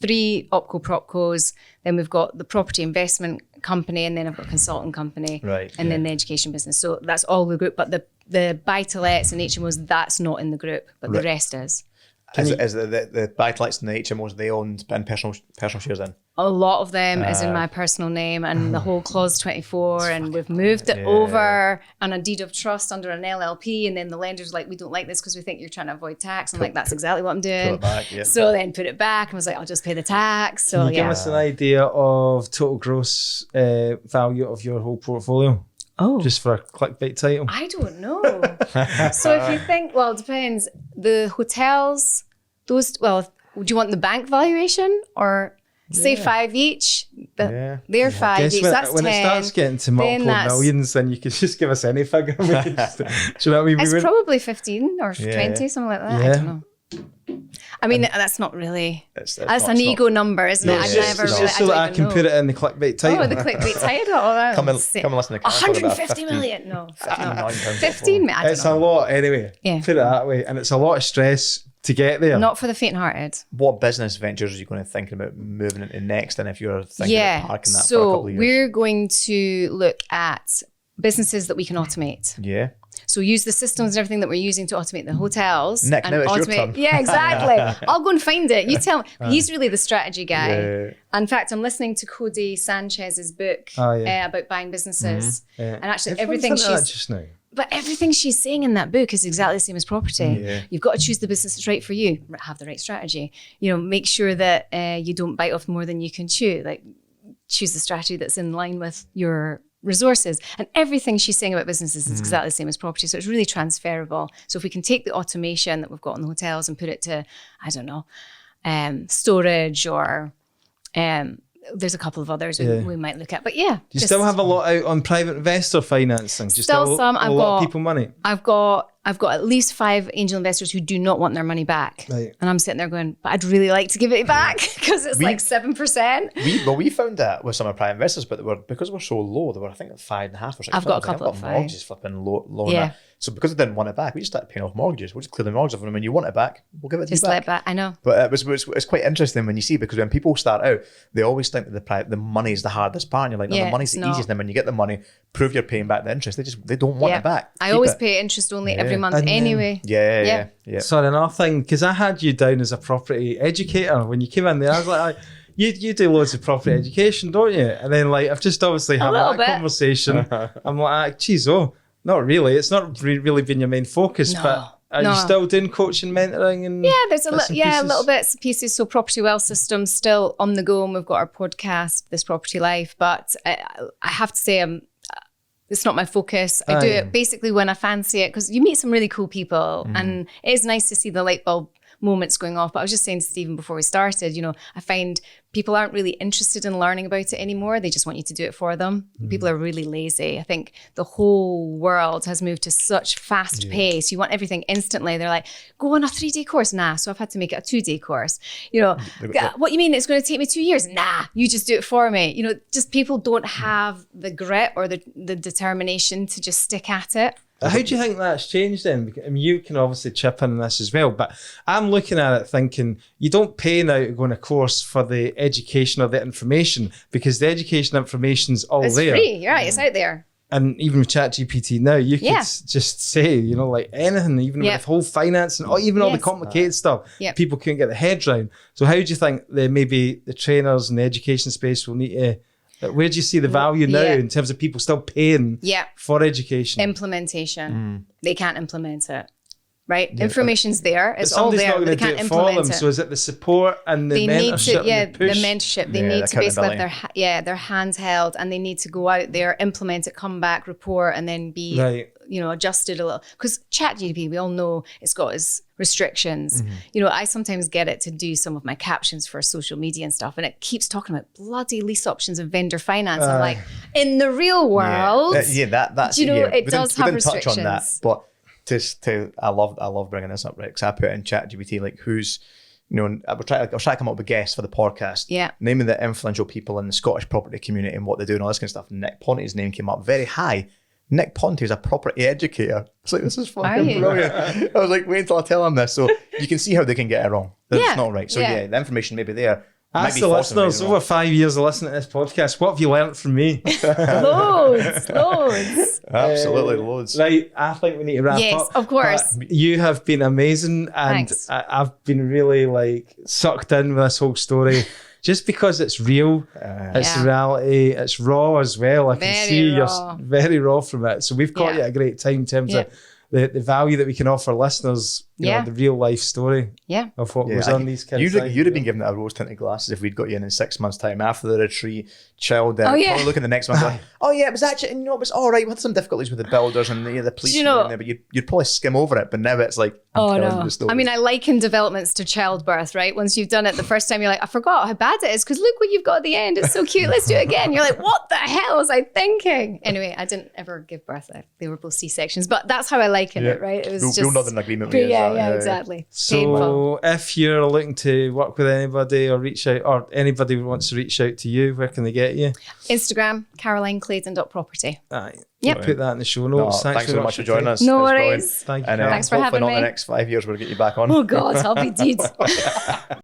3 opco propcos. Then we've got the property investment company, and then I've got a consulting company, and then the education business. So that's all the group. But the buy-to-lets and HMOs, that's not in the group, but the rest is. Is the buy-to-lets and the HMOs they owned and personal shares in? A lot of them is in my personal name and the whole clause 24, and we've moved it over on a deed of trust under an LLP, and then the lender's like, we don't like this because we think you're trying to avoid tax. I'm like, that's exactly what I'm doing. Pull it back, yeah. So then put it back, and I was like, I'll just pay the tax. So Can you give us an idea of total gross value of your whole portfolio? Oh, just for a clickbait title. I don't know. So if you think, well, it depends. The hotels, those, well, do you want the bank valuation or say 5 each? They're 5 each. That's when 10. It starts getting to multiple millions, then you can just give us any figure. Do you know what I mean? It's probably 15 or 20, something like that. I don't know. I mean, that's not really. That's an ego number, isn't it? I've never really. Just so that I can put it in the clickbait title. Oh, the clickbait title. Come and listen to 150 million. No, 15 million. It's a lot anyway. Yeah. Put it that way, and it's a lot of stress to get there. Not for the faint-hearted. What business ventures are you going to think about moving into next? And if you're thinking about parking that for a couple of years? We're going to look at businesses that we can automate. Yeah. So use the systems and everything that we're using to automate the hotels. Nick, and now it's automate. your turn. Yeah, exactly. I'll go and find it. You tell me. He's really the strategy guy. Yeah. In fact, I'm listening to Cody Sanchez's book about buying businesses. Mm-hmm. Yeah. And actually everything she's saying in that book is exactly the same as property. Yeah. You've got to choose the business that's right for you. Have the right strategy. You know, make sure that you don't bite off more than you can chew. Like, choose the strategy that's in line with your resources. And everything she's saying about businesses is exactly the same as property. So it's really transferable. So if we can take the automation that we've got in the hotels and put it to, I don't know, storage or there's a couple of others we might look at. But yeah. Do you still have a lot out on private investor financing? Do you still some. I've got people money? I've got at least 5 angel investors who do not want their money back. Right. And I'm sitting there going, but I'd really like to give it back because it's like 7%. We found that with some of our private investors, but because we're so low, they were, I think, 5.5 or 6. I've got a couple of 5. Mortgages flipping low. Yeah. So because they didn't want it back, we just started paying off mortgages. We'll just clear the mortgage off them. And when you want it back, we'll give it to you back. Just let it back. I know. But it's quite interesting when you see, because when people start out, they always think that the money is the hardest part. And you're like, no, the money's the easiest. And then when you get the money, prove you're paying back the interest. They don't want it back. I always pay interest only every month anyway. Yeah. Sorry, another thing, because I had you down as a property educator when you came in there. I was like, you do loads of property education, don't you? And then I've just obviously had that conversation. I'm like, geez, not really. It's not really been your main focus, but are you still doing coaching, mentoring, and there's a little bits and pieces. So property wealth systems still on the go, and we've got our podcast, This Property Life. But I have to say, it's not my focus. I do it basically when I fancy it, because you meet some really cool people, and it is nice to see the light bulb moments going off. But I was just saying to Stephen before we started, I find people aren't really interested in learning about it anymore. They just want you to do it for them. People are really lazy. I think the whole world has moved to such fast pace. You want everything instantly. They're like, go on a 3-day course. Nah. So I've had to make it a 2-day course. What you mean it's going to take me 2 years? Nah, you just do it for me. Just people don't have the grit or the determination to just stick at it. How do you think that's changed then? Because, I mean, you can obviously chip in this as well, but I'm looking at it thinking you don't pay now to go on a course for the education or the information, because the education information's all it's there. It's free, you're right, it's out there. And even with ChatGPT now, you could just say, anything, even with the whole finance and even all the complicated stuff, people couldn't get their heads around. So how do you think maybe the trainers and the education space will need to... Where do you see the value now in terms of people still paying for education? Implementation. They can't implement it, right? Information's there. It's all there, but they can't implement it. So is it the support and the mentorship and the push? The mentorship. They need to basically have their hands held, and they need to go out there, implement it, come back, report, and then be adjusted a little. Because ChatGPT, we all know it's got its restrictions. I sometimes get it to do some of my captions for social media and stuff, and it keeps talking about bloody lease options and vendor finance. I'm like, in the real world, that's it does have restrictions. Touch on that, but I love bringing this up, right? Because I put in ChatGPT who's I was trying to come up with guests for the podcast. Naming the influential people in the Scottish property community and what they do and all this kind of stuff. Nick Ponty's name came up very high. Nick Ponty is a property educator. It's like, this is fucking brilliant. I was like, wait until I tell him this. So you can see how they can get it wrong. That's not right. So the information may be there. Ask the listeners, over 5 years of listening to this podcast, what have you learned from me? Loads. Absolutely loads. Right, I think we need to wrap up. Yes, of course. You have been amazing, and I've been really sucked in with this whole story. just because it's real, it's reality, it's raw as well. I can see you're very raw from it. So we've got you at a great time in terms of the value that we can offer listeners, you know, the real life story of what goes on these kids. You'd have been given it a rose tinted glasses if we'd got you in 6 months' time after the retreat, chilled out. Probably look at the next one going, it was actually, you know, it was all right. We had some difficulties with the builders and the police, in there, but you'd probably skim over it. But now it's like, I mean, I liken developments to childbirth, right? Once you've done it the first time, you're like, I forgot how bad it is because look what you've got at the end. It's so cute. Let's do it again. You're like, what the hell was I thinking? Anyway, I didn't ever give birth. They were both C-sections, but but that's how I liken it, right? It was we'll not in agreement with you. Exactly. So painful. If you're looking to work with anybody or reach out, or anybody wants to reach out to you, where can they get you? Instagram, carolineclaydon.property. We'll put that in the show notes. Thanks so much for joining us. No worries. Thank you. Thanks for having me. Hopefully not the next 5 years we'll get you back on. Oh God, I'll be dead.